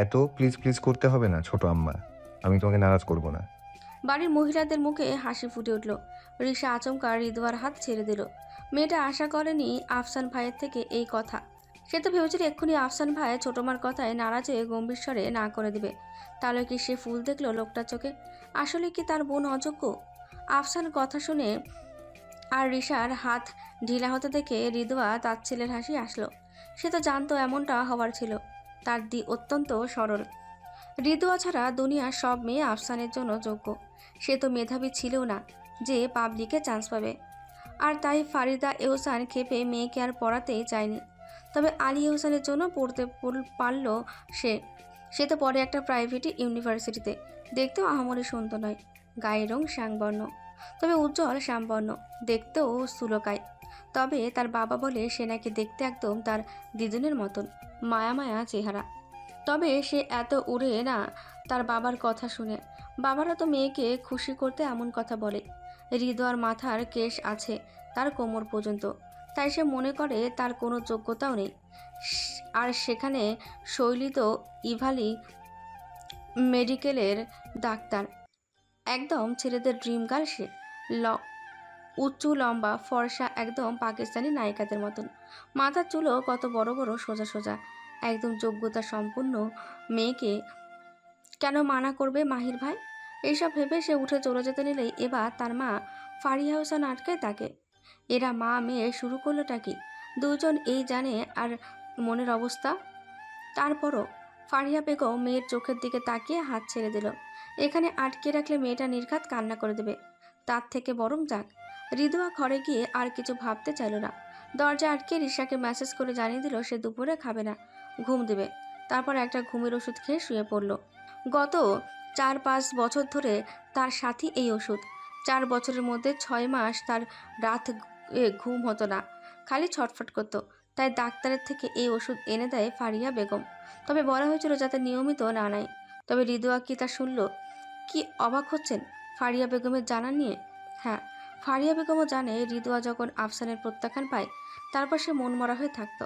এত প্লিজ প্লিজ করতে হবে না ছোট আম্মা, আমি তোমাকে নারাজ করব না। বাড়ির মহিলাদের মুখে হাসি ফুটে উঠল। রিসা আচমকা রিদুয়ার হাত ছেড়ে দিল। মেয়েটা আশা করেনি আফসান ভাইয়ের থেকে এই কথা। সে তো ভেবেছিল এক্ষুনি আফসান ভাই ছোটমার কথায় নারাজ হয়ে গম্ভীর স্বরে না করে দিবে। তাহলে কি সে ফুল দেখলো লোকটার চোখে? আসলে কি তার বোন অযোগ্য? আফসান কথা শুনে আর রিসার হাত ঢিলা হতে দেখে রিদুয়া তার ছেলের হাসি আসলো। সে তো জানতো এমনটা হওয়ার ছিল। তার দি অত্যন্ত সরল। রিদুয়া ছাড়া দুনিয়ার সব মেয়ে আফসানের জন্য যোগ্য। সে তো মেধাবী ছিলও না যে পাবলিকে চান্স পাবে। আর তাই ফারিদা এহসান খেপে মেয়েকে আর পড়াতেই চায়নি। তবে আলী এহসানের জন্য পড়তে পারল সে। সে তো পড়ে একটা প্রাইভেট ইউনিভার্সিটিতে। দেখতেও আহামরি সুন্দর নয়, গায়ের রং শ্যামবর্ণ, তবে উজ্জ্বল শ্যামবর্ণ, দেখতেও সুলকায়। তবে তার বাবা বলে সে নাকি দেখতে একদম তার দিদুনের মতন, মায়া মায়া চেহারা। তবে সে এত উড়ে না তার বাবার কথা শুনে। বাবারা তো মেয়েকে খুশি করতে এমন কথা বলে। হৃদয়ের মাথার কেশ আছে তার কোমর পর্যন্ত, তাই সে মনে করে তার কোনো যোগ্যতাও নেই। আর সেখানে শৈলী তো ইভালি মেডিকেলের ডাক্তার, একদম ছেলেদের ড্রিম গার্ল সে। উঁচু লম্বা ফর্সা, একদম পাকিস্তানি নায়িকাদের মতন। মাথার চুলও কত বড় বড় সোজা সোজা। একদম যোগ্যতা সম্পন্ন মেয়েকে কেন মানা করবে মাহির ভাই? এইসব ভেবে সে উঠে চলে যেতে নিলেই এবার তার মা ফারিয়া হোসেন আটকায় তাকে। এরা মা মেয়ে শুরু করলোটা কি? দুজন এই জানে আর মনের অবস্থা। তারপরও ফারিয়া বেগম মেয়ের চোখের দিকে তাকিয়ে হাত ছেড়ে দিল। এখানে আটকে রাখলে মেয়েটা নির্ঘাত কান্না করে দেবে, তার থেকে বরং যাক। রিদুয়া ঘরে গিয়ে আর কিছু ভাবতে চাইল না। দরজা আটকে রিসাকে মেসেজ করে জানিয়ে দিল সে দুপুরে খাবে না, ঘুম দেবে। তারপর একটা ঘুমের ওষুধ খেয়ে শুয়ে পড়ল। গত 4-5 বছর ধরে তার সাথী এই ওষুধ। 4 বছরের মধ্যে 6 মাস তার রাত ঘুম হতো না, খালি ছটফট করতো। তাই ডাক্তারের থেকে এই ওষুধ এনে দেয় ফারিয়া বেগম। তবে বলা হয়েছিল যাতে নিয়মিত না নেয়। তবে রিদুয়া কি তা শুনল? কি অবাক হচ্ছেন ফারিয়া বেগমের জানা নিয়ে? হ্যাঁ, ফারিয়া বেগমও জানে রিদুয়া যখন আফসানের প্রত্যাখ্যান পায় তারপর সে মন মরা হয়ে থাকতো,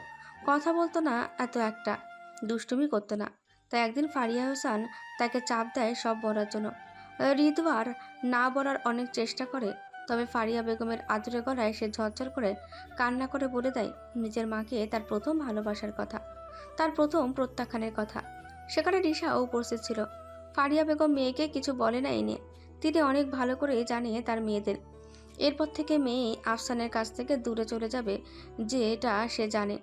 কথা বলতো না, এত একটা দুষ্টুমি করতো না। তাই একদিন ফারিয়া হোসেন তাকে চাপ দেয় সব বলার জন্য। রিদুয়ার না বলার অনেক চেষ্টা করে, তবে ফারিয়া বেগমের আদুরে গলায় সে ঝরঝর করে কান্না করে বলে দেয় নিজের মাকে তার প্রথম ভালোবাসার কথা, তার প্রথম প্রত্যাখ্যানের কথা। সেখানে রিসাও উপস্থিত ছিল। ফারিয়া বেগম মেয়েকে কিছু বলে না এ নিয়ে। তিনি অনেক ভালো করে জানে তার মেয়েদের। এরপর থেকে মেয়ে আফসানের কাছ থেকে দূরে চলে যাবে, যে এটা সে জানে।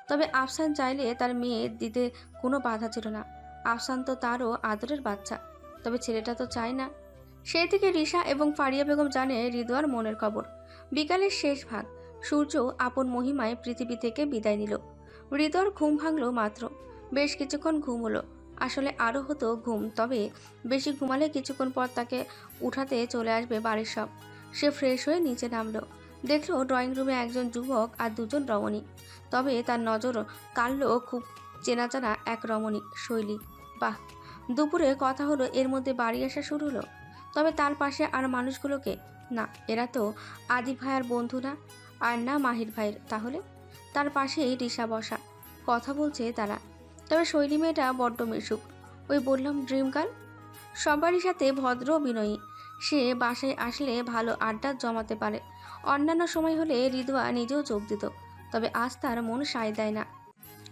তবে আফসান চাইলে তার মেয়ে দিতে কোনো বাধা ছিল না। আফসান তো তারও আদরের বাচ্চা, তবে ছেলেটা তো চায় না। সেই থেকে রিসা এবং ফারিয়া বেগম জানে রিদুয়ার মনের খবর। বিকালের শেষ ভাগ, সূর্য আপন মহিমায় পৃথিবী থেকে বিদায় নিল। হৃদয়ের ঘুম ভাঙল মাত্র। বেশ কিছুক্ষণ ঘুম হলো, আসলে আরও হতো ঘুম, তবে বেশি ঘুমালে কিছুক্ষণ পর তাকে উঠাতে চলে আসবে বাড়ির সব। সে ফ্রেশ হয়ে নিচে নামলো। দেখলো ড্রয়িং রুমে একজন যুবক আর দুজন রমণী। তবে তার নজর কাড়ল খুব চেনা জানা এক রমণী, শৈলী। বাহ, দুপুরে কথা হলো, এর মধ্যে বাড়ি আসা শুরু হলো। তবে তার পাশে আর মানুষগুলোকে না, এরা তো আদি ভাইয়ের বন্ধু না, আর না মাহির ভাইয়ের। তাহলে তার পাশেই রিসা বসা, কথা বলছে তারা। তবে শৈলী মেয়েটা বড্ড মিশুক, ওই বললাম ড্রিম গার্ল। সবারই সাথে ভদ্র বিনয়ী। সে বাসায় আসলে ভালো আড্ডা জমাতে পারে। অন্যান্য সময় হলে রিদুয়া নিজেও যোগ দিত, তবে আজ তার মন সায় দেয় না।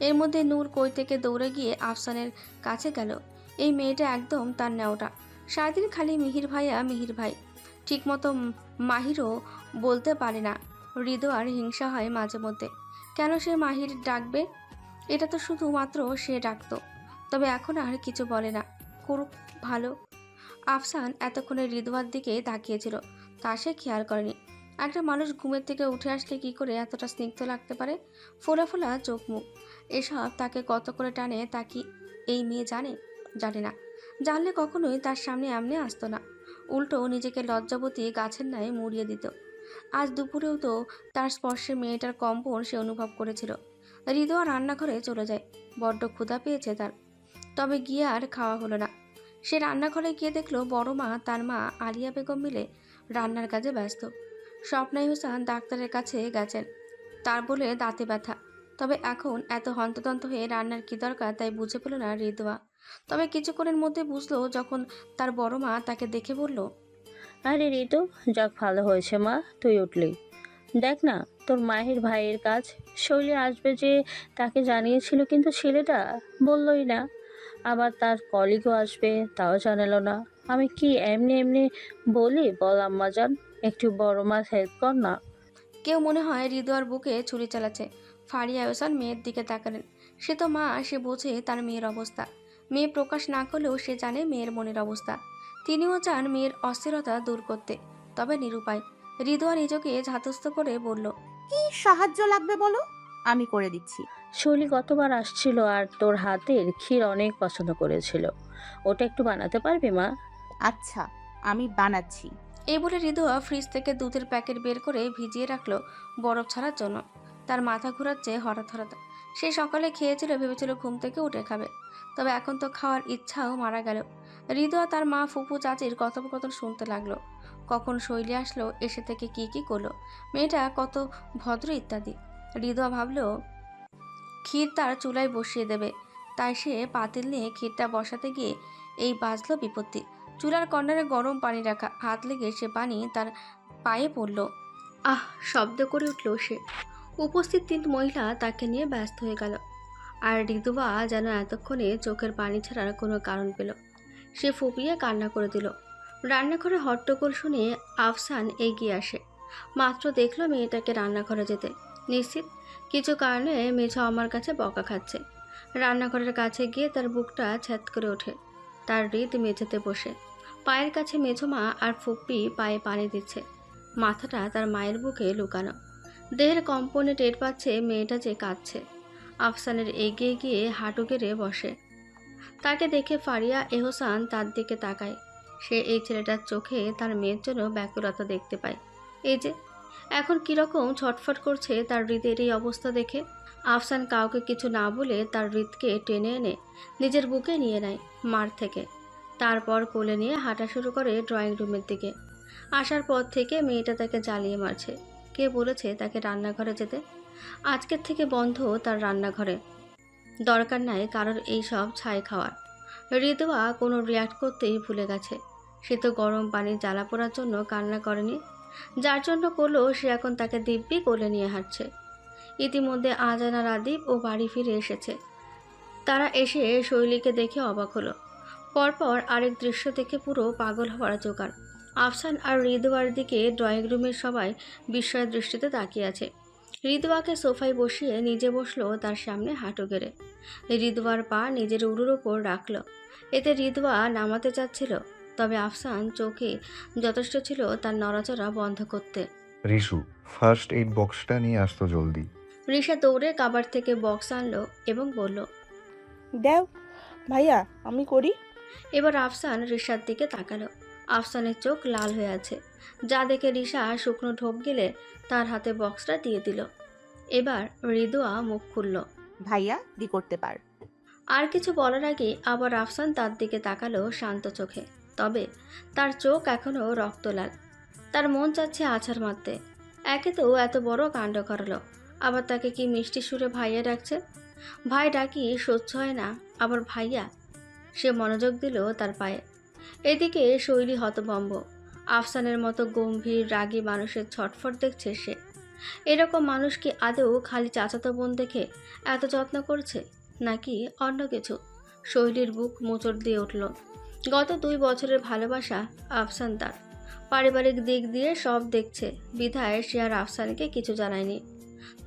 এর মধ্যে নূর কই থেকে দৌড়ে গিয়ে আফসানের কাছে গেল। এই মেয়েটা একদম তার নেওটা, সারাদিন খালি মিহির ভাইয়া মিহির ভাই, ঠিকমতো মাহিরও বলতে পারে না। রিদুয়ার হিংসা হয় মাঝে মধ্যে, কেন সে মাহির ডাকবে? এটা তো শুধুমাত্র সে ডাকতো। তবে এখন আর কিছু বলে না, করুক ভালো। আফসান এতক্ষণে রিদুয়ার দিকে তাকিয়েছিল, তা সে খেয়াল করেনি। একটা মানুষ ঘুমের থেকে উঠে আসলে কি করে এতটা স্নিগ্ধ লাগতে পারে? ফোলা ফোলা চোখ মুখ, এসব তাকে কত করে টানে তা কি এই মেয়ে জানে? জানে না। জানলে কখনোই তার সামনে এমনি আসতো না, উল্টো নিজেকে লজ্জাবতী গাছের ন্যায় মুড়িয়ে দিত। আজ দুপুরেও তো তার স্পর্শে মেয়েটার কম্পন সে অনুভব করেছিল। হৃদয় রান্নাঘরে চলে যায়, বড্ড ক্ষুধা পেয়েছে তার। তবে গিয়ে আর খাওয়া হলো না। সে রান্নাঘরে গিয়ে দেখলো বড় মা তার মা আলিয়া বেগম মিলে রান্নার কাজে ব্যস্ত। স্বপ্নাই হোসেন ডাক্তারের কাছে গেছেন, তার বলে দাঁতে ব্যথা, তবে এখন এত হন্তদন্ত হয়ে রান্নার কী দরকার তাই বুঝে পেল না রিদোয়া। তবে কিছুক্ষণের মধ্যে বুঝলো যখন তার বড় মা তাকে দেখে বলল, আরে ঋতু, যাক ভালো হয়েছে মা তুই উঠলি। দেখ না তোর মাহির ভাইয়ের কাজ, শৈলী আসবে যে তাকে জানিয়েছিল কিন্তু ছেলেটা বললই না। আবার তার কলিগও আসবে তাও জানালো না। আমি কি এমনি এমনি বলি বল আম্মাজান, একটু বড় মাছ হেল্প কর না। কেউ মনে হয় রিদোয়ার বুকে ছুরি চালাচ্ছে। ফারিয়া আহসান মেয়ের দিকে তাকালেন। সে তো মা, সে বোঝে তার মেয়ের অবস্থা। মেয়ে প্রকাশ না করলেও সে জানে মেয়ের মনের অবস্থা। তিনিও চান মেয়ের অস্থিরতা দূর করতে, তবে নিরুপায়। রিদোয়া নিজেকে ঝাঁতস্থ করে বলল, কি সাহায্য লাগবে বলো, আমি করে দিচ্ছি। শৈলী গতবার আসছিল আর তোর হাতের ক্ষীর অনেক পছন্দ করেছিল, ওটা একটু বানাতে পারবি মা? আচ্ছা, আমি বানাচ্ছি। এই বলে রিদোয়া ফ্রিজ থেকে দুধের প্যাকেট বের করে ভিজিয়ে রাখলো বরফ ছাড়ার জন্য। তার মাথা ঘোরাচ্ছে হঠাৎ হঠাৎ। সে সকালে খেয়েছিল, ভেবেছিল ঘুম থেকে উঠে খাবে, তবে এখন তো খাওয়ার ইচ্ছাও মারা গেল। রিদোয়া তার মা ফুপু চাচির কথোপকথন শুনতে লাগলো। কখন শৈলী আসলো, এসে থেকে কি কি করলো, মেয়েটা কত ভদ্র ইত্যাদি। রিদোয়া ভাবলো ক্ষীর তার চুলায় বসিয়ে দেবে, তাই সে পাতিল নিয়ে ক্ষীরটা বসাতে গিয়ে এই বাজলো বিপত্তি। চুলার কর্নারে গরম পানি রাখা, হাত লেগে সে পানি তার পায়ে পড়ল। আহ, শব্দ করে উঠল সে। উপস্থিত 3 মহিলা তাকে নিয়ে ব্যস্ত হয়ে গেল। আর রিদুয়া যেন এতক্ষণে চোখের পানি ছাড়ার কোনো কারণ পেল। সে ফুপিয়ে কান্না করে দিল। রান্নাঘরে হট্টগোল শুনে আফসান এগিয়ে আসে। মাত্র দেখলো মেয়েটাকে রান্নাঘরে যেতে। নিশ্চিত কিছু কারণে মেঝো আমার কাছে বকা খাচ্ছে। রান্নাঘরের কাছে গিয়ে তার বুকটা ছ্যাদ করে ওঠে। তার হৃদ মেঝেতে বসে, পায়ের কাছে মেঝো মা আর ফুপ্পি পায়ে পানি দিচ্ছে। মাথাটা তার মায়ের বুকে লুকানো। দেহের কম্পনে টের পাচ্ছে মেয়েটা যে কাঁদছে। আফসানের এগিয়ে গিয়ে হাঁটু গেড়ে বসে। তাকে দেখে ফারিয়া এহসান তার দিকে তাকায়। সে এই ছেলেটার চোখে তার মেয়ের জন্য ব্যাকুলতা দেখতে পায়। এই যে এখন কীরকম ছটফট করছে তার হৃদের এই অবস্থা দেখে। আফসান কাউকে কিছু না বলে তার হৃদকে টেনে এনে নিজের বুকে নিয়ে নেয় মার থেকে। তারপর কোলে নিয়ে হাঁটা শুরু করে ড্রয়িং রুমের দিকে। আসার পর থেকে মেয়েটা তাকে জ্বালিয়ে মারছে। কে বলেছে তাকে রান্নাঘরে যেতে? আজকের থেকে বন্ধ তার রান্নাঘরে। দরকার নাই কারোর এই সব ছাই খাওয়ার। রিদোয়া কোনো রিয়াক্ট করতেই ভুলে গেছে। সে তো গরম পানির জ্বালা পোড়ার জন্য কান্না করেনি, যার জন্য করলো সে এখন তাকে দিব্যি কোলে নিয়ে হাঁটছে। ইতিমধ্যে আজান আর আদিব ও বাড়ি ফিরে এসেছে। তারা এসে শৈলীকে দেখে অবাক হলো। পরপর আরেক দৃশ্য দেখে পুরো পাগল হওয়ার জোগাড়। আফসান আর রিদোয়ার দিকে ড্রয়িং রুমের সবাই বিস্ময়ের দৃষ্টিতে তাকিয়ে আছে। রিদোয়াকে সোফায় বসিয়ে নিজে বসলো তার সামনে হাঁটু গেড়ে। রিদোয়ার পা নিজের উরুর ওপর রাখলো। এতে রিদোয়া নামাতে চাচ্ছিল, তবে আফসান চোখে যথেষ্ট ছিল তার নড়াচড়া বন্ধ করতে। রিশু, ফার্স্ট এইড বক্সটা নিয়ে আসতো জলদি। রিশা দৌড়ে কাবার থেকে বক্স আনলো এবং বলল, দেও ভাইয়া, আমি করি। এবার আফসান রিশার দিকে তাকালো। আফসানের চোখ লাল হয়ে আছে, যা দেখে রিশা শুকনো ঢোক গেলে তার হাতে বক্সটা দিয়ে দিল। এবার রিদোয়া মুখ খুলল। ভাইয়া দি করতে পার। আর কিছু বলার আগে আবার আফসান তার দিকে তাকালো শান্ত চোখে। তবে তার চোখ এখনও রক্তলাল। তার মন চাচ্ছে আছাড় মারতে। একে তো এত বড় কাণ্ড করলো, আবার তাকে কি মিষ্টি সুরে ভাইয়া ডাকছে। ভাই ডাকি সহ্য হয় না, আবার ভাইয়া। সে মনোযোগ দিল তার পায়ে। এদিকে শৈলী হতভম্ব। আফসানের মতো গম্ভীর রাগী মানুষের ছটফট দেখছে সে। এরকম মানুষ কি আদৌ খালি চাচাতো বোন দেখে এত যত্ন করছে, নাকি অন্য কিছু? শৈলীর বুক মোচড় দিয়ে উঠল। গত 2 বছরের ভালোবাসা আফসান তার। পারিবারিক দিক দিয়ে সব দেখছে, বিধায় সে আর আফসানকে কিছু জানায়নি।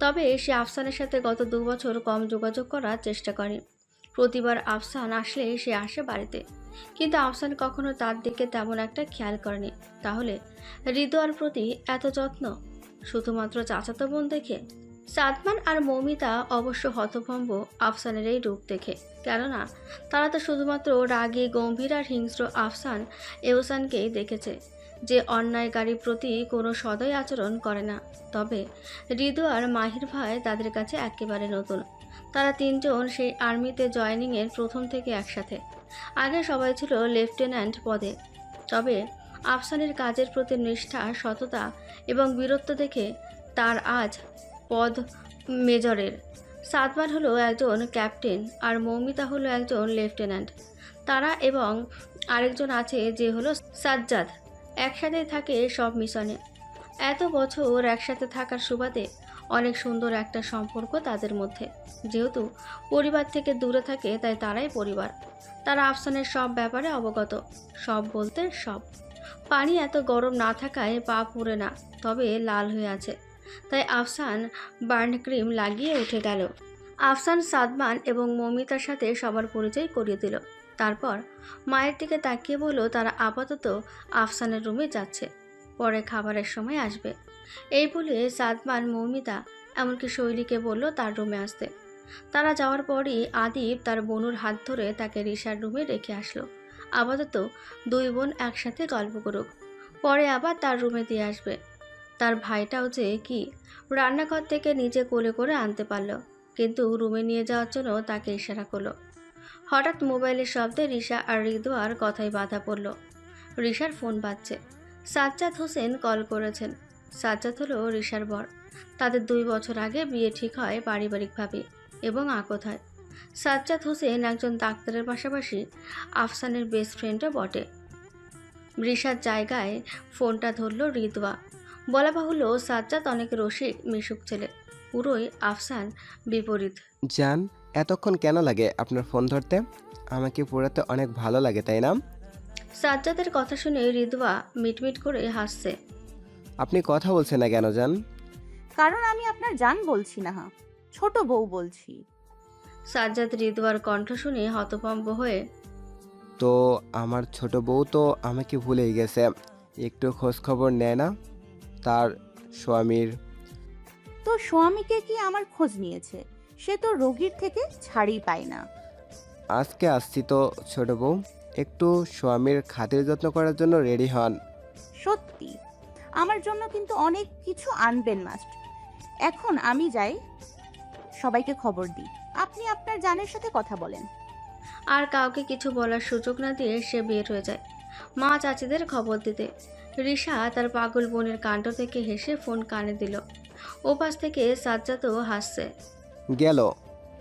তবে সে আফসানের সাথে গত 2 বছর কম যোগাযোগ করার চেষ্টা করে। প্রতিবার আফসান আসলে সে আসে বাড়িতে, কিন্তু আফসান কখনো তার দিকে তেমন একটা খেয়াল করেনি। তাহলে হৃদয়ের প্রতি এত যত্ন শুধুমাত্র চাচাতো বোন দেখে? সাদমান আর মৌমিতা অবশ্য হতভম্ব আফসানের এই রূপ দেখে, কেননা তারা তো শুধুমাত্র রাগী গম্ভীর আর হিংস্র আফসান এহসানকেই দেখেছে, যে অন্যায়কারীর প্রতি কোনো সদয় আচরণ করে না। তবে হৃদয় আর মাহির ভাই তাদের কাছে একেবারে নতুন। তারা 3 জন সেই আর্মিতে জয়েনিংয়ের প্রথম থেকে একসাথে। আগে সবাই ছিল লেফটেন্যান্ট পদে, তবে আফসানের কাজের প্রতি নিষ্ঠা, সততা এবং বীরত্ব দেখে তার আজ পদ মেজরের। সাদমান হলো একজন ক্যাপ্টেন আর মৌমিতা হলো একজন লেফটেন্যান্ট। তারা এবং আরেকজন আছে যে হলো সাজ্জাদ, একসাথে থাকে সব মিশনে। এত বছর একসাথে থাকার সুবাদে অনেক সুন্দর একটা সম্পর্ক তাদের মধ্যে। যেহেতু পরিবার থেকে দূরে থাকে তাই তারাই পরিবার। তারা আফসানের সব ব্যাপারে অবগত, সব বলতে সব। পানি এত গরম না থাকায় পা পুড়ে না, তবে লাল হয়ে আছে, তাই আফসান বার্ন ক্রিম লাগিয়ে উঠে গেল। আফসান সাদমান এবং মৌমিতার সাথে সবার পরিচয় করিয়ে দিল। তারপর মায়ের দিকে তাকিয়ে বলল তারা আপাতত আফসানের রুমে যাচ্ছে, পরে খাবারের সময় আসবে। এই বলে সাদমান, মৌমিতা এমনকি শৈলীকে বলল তার রুমে আসতে। তারা যাওয়ার পরই আদিব তার বোনুর হাত ধরে তাকে রিশার রুমে রেখে আসলো। আপাতত দুই বোন একসাথে গল্প করুক, পরে আবার তার রুমে দিয়ে আসবে। তার ভাইটাও যে কি রান্নাঘর থেকে নিজে কোলে করে আনতে পারল, কিন্তু রুমে নিয়ে যাওয়ার জন্য তাকে ইশারা করলো। হঠাৎ মোবাইলের শব্দে রিশা আর রিদওয়ার কথাই বাধা পড়ল। রিশার ফোন বাজছে। সাজ্জাদ হোসেন কল করেছেন। সাজ্জাদ হলো রিশার বর। তাদের 2 বছর আগে বিয়ে ঠিক হয় পারিবারিকভাবে এবং আকথায়। সাজ্জাদ হোসেন একজন ডাক্তারের পাশাপাশি আফসানের বেস্ট ফ্রেন্ডও বটে। রিশার জায়গায় ফোনটা ধরল রিদওয়া। বলা বাহুল্য সাজ্জাদ অনেক রসিক মিশুক ছেলে, পুরোই আফসান বিপরীত। জান, এতক্ষণ কেন লাগে আপনার ফোন ধরতে? আমাকে পোড়াতে অনেক ভালো লাগে, তাই না? সাজ্জাদের কথা শুনে রিদওয়া মিটমিট করে হাসছে। আপনি কথা বলছেন না কেন জান? কারণ আমি আপনার জান বলছি না, ছোট বউ বলছি। সাজ্জাদ রিদওয়ার কণ্ঠ শুনে হতভম্ব হয়ে, তো আমার ছোট বউ তো আমাকে ভুলেই গেছে, একটু খোঁজ খবর নেয় না তার স্বামীর? তো স্বামীকে কি আমার খোঁজ নিয়েছে? সে তো রোগীর থেকে ছাড়ই পায় না। আজকে আসছি তো ছোট বউ, একটু স্বামীর খাতির যত্ন করার জন্য রেডি হন। সত্যি আমার জন্য কিন্তু অনেক কিছু আনবেন মাস্ট। এখন আমি যাই, সবাইকে খবর দিই। আপনি আপনার জানের সাথে কথা বলেন। আর কাউকে কিছু বলার সুযোগ না দিয়ে সে বের হয়ে যায় মা চাচিদের খবর দিতে। রিশা তার পাগল বোনের কাণ্ড থেকে হেসে ফোন কানে দিল। ওপাশ থেকে সাজ্জাদও হাসছে। গেল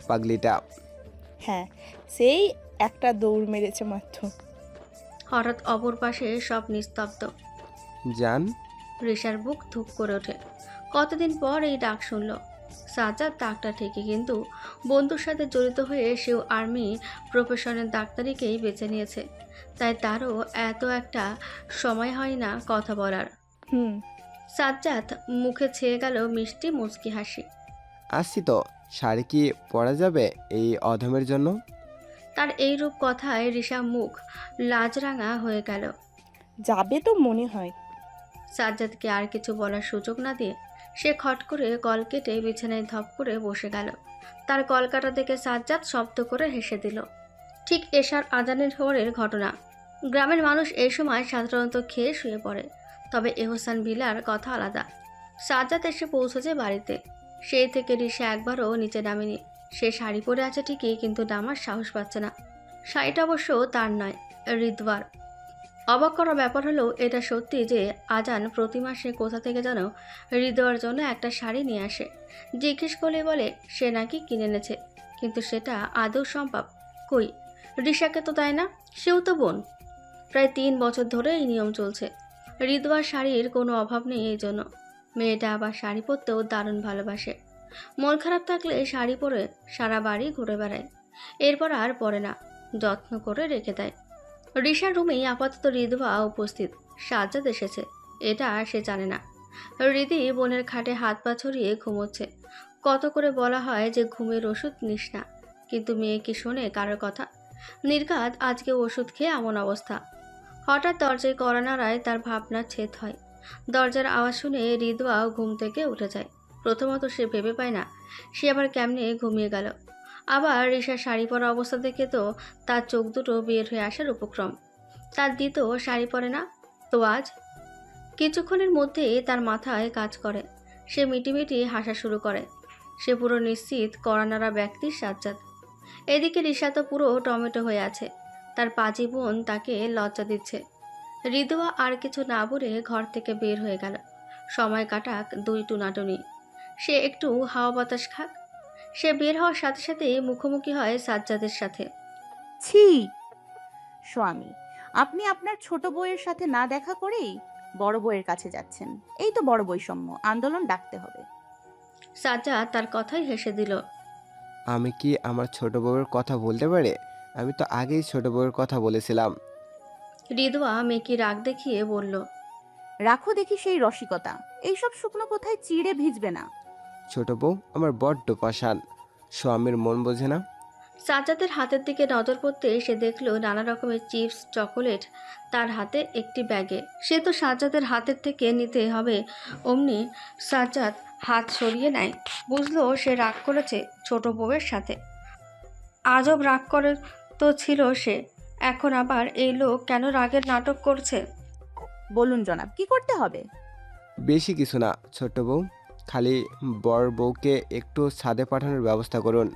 পাগলিটা। হ্যাঁ, সেই একটা দৌড় মেরেছে মাত্র। হঠাৎ অপর পাশে সব নিস্তব্ধ। জান, রিশার বুক ধুক করে ওঠে। কতদিন পর এই ডাক শুনল। সাজ্জাদ ডাকটা ঠিকই, কিন্তু বন্ধুর সাথে জড়িত হয়ে সেও আর্মি প্রফেশনের ডাক্তারিকেই বেছে নিয়েছে, তাই তারও এত একটা সময় হয় না কথা বলার। সাজ্জাদ মুখে ছেয়ে গেল মিষ্টি মুচকি হাসি। আসছি তো, শাড়ি কি পরা যাবে এই অধমের জন্য? তার এই রূপ কথায় রিশা মুখ লাজরাঙা হয়ে গেল। যাবে তো মনে হয়। সাজ্জাদকে আর কিছু বলার সুযোগ না দিয়ে সে খট করে কল কেটে বিছানায় ধপ করে বসে গেল। তার কল কাটা দেখে সাজ্জাদ শব্দ করে হেসে দিল। ঠিক এশার আজানের খবরের ঘটনা। গ্রামের মানুষ এই সময় সাধারণত খেয়ে শুয়ে পড়ে, তবে এহসান বিলার কথা আলাদা। সাজ্জাদ এসে পৌঁছেছে বাড়িতে। সেই থেকে রিশা একবারও নিচে নামেনি। সে শাড়ি পরে আছে ঠিকই, কিন্তু নামার সাহস পাচ্ছে না। শাড়িটা অবশ্য তার নয়, রিদওয়ার। অবাক করা ব্যাপার হলো এটা সত্যি যে আজান প্রতি মাসে কোথা থেকে যেন হৃদয়ের জন্য একটা শাড়ি নিয়ে আসে। জিজ্ঞেস করলে বলে সে নাকি কিনে এনেছে, কিন্তু সেটা আদৌ সম্ভব? কই, রিশাকে তো দেয় না, সেও তো বোন। প্রায় 3 বছর ধরে এই নিয়ম চলছে। হৃদয়ের শাড়ির কোনো অভাব নেই। এই জন্য মেয়েটা আবার শাড়ি পরতেও দারুণ ভালোবাসে। মন খারাপ থাকলে শাড়ি পরে সারা বাড়ি ঘুরে বেড়ায়, এরপর আর পরে না, যত্ন করে রেখে দেয়। রিশার রুমেই আপাতত রিদওয়া উপস্থিত। সাজ্জাদ এসেছে এটা সে জানে না। রিদি বোনের খাটে হাত পা ছড়িয়ে ঘুমোচ্ছে। কত করে বলা হয় যে ঘুমের ওষুধ নিস না, কিন্তু মেয়ে কি শোনে কারোর কথা? নির্ঘাত আজকে ওষুধ খেয়ে এমন অবস্থা। হঠাৎ দরজায় কড়া নাড়ায় তার ভাবনার ছেদ হয়। দরজার আওয়াজ শুনে রিদওয়াও ঘুম থেকে উঠে যায়। প্রথমত সে ভেবে পায় না সে আবার কেমনে ঘুমিয়ে গেল। আবার রিশার শাড়ি পরা অবস্থা দেখে তো তার চোখ দুটো বের হয়ে আসার উপক্রম। তার দিতেও শাড়ি পরে না তো আজ? কিছুক্ষণের মধ্যে তার মাথায় কাজ করে। সে মিটিমিটি হাসা শুরু করে। সে পুরো নিশ্চিত কড়ানাড়া ব্যক্তির সাজ্জাদ। এদিকে রিশা তো পুরো টমেটো হয়ে আছে। তার পাজি বোন তাকে লজ্জা দিচ্ছে। রিদওয়া আর কিছু না বলে ঘর থেকে বের হয়ে গেল। সময় কাটাক 2 টুনাটুনি। সে একটু হাওয়া বাতাস খাক। সে বের হওয়ার সাথে সাথেই মুখোমুখি হয় সাজ্জাদের সাথে। ছি স্বামী, আপনি আপনার ছোট বউয়ের সাথে না দেখা করেই বড় বউয়ের কাছে যাচ্ছেন। এই তো বড় বৈষম্য, আন্দোলন ডাকতে হবে। সাজ্জাদ তার কথাই হেসে দিল। আমি কি আমার ছোট বউয়ের কথা বলতে পারি? আমি তো আগেই ছোট বউয়ের কথা বলেছিলাম। রিদওয়া মেকি রাগ দেখিয়ে বলল। রাখো দেখি সেই রসিকতা, এইসব শুকনো কোথায় চিড়ে ভিজবে না। ছোট বউ আমার বড্ড পাষাণ, স্বামীর মন বোঝে না। সাজ্জাদের হাতের দিকে নজর পড়তে সে দেখলো নানা রকমের চিপস চকোলেট তার হাতে একটি ব্যাগে। সে তো সাজ্জাদের হাতের থেকে নিতে হবে, অমনি সাজ্জাদ হাত সরিয়ে নেয়। বুঝলো সে রাগ করেছে ছোট বউয়ের সাথে। আজব রাগ করে তো ছিল সে, এখন আবার এই লোক কেন রাগের নাটক করছে? বলুন জনাব, কি করতে হবে? বেশি কিছু না ছোট বউ, খালি বর বউকে একটু ছাদে পাঠানোর ব্যবস্থা করুন।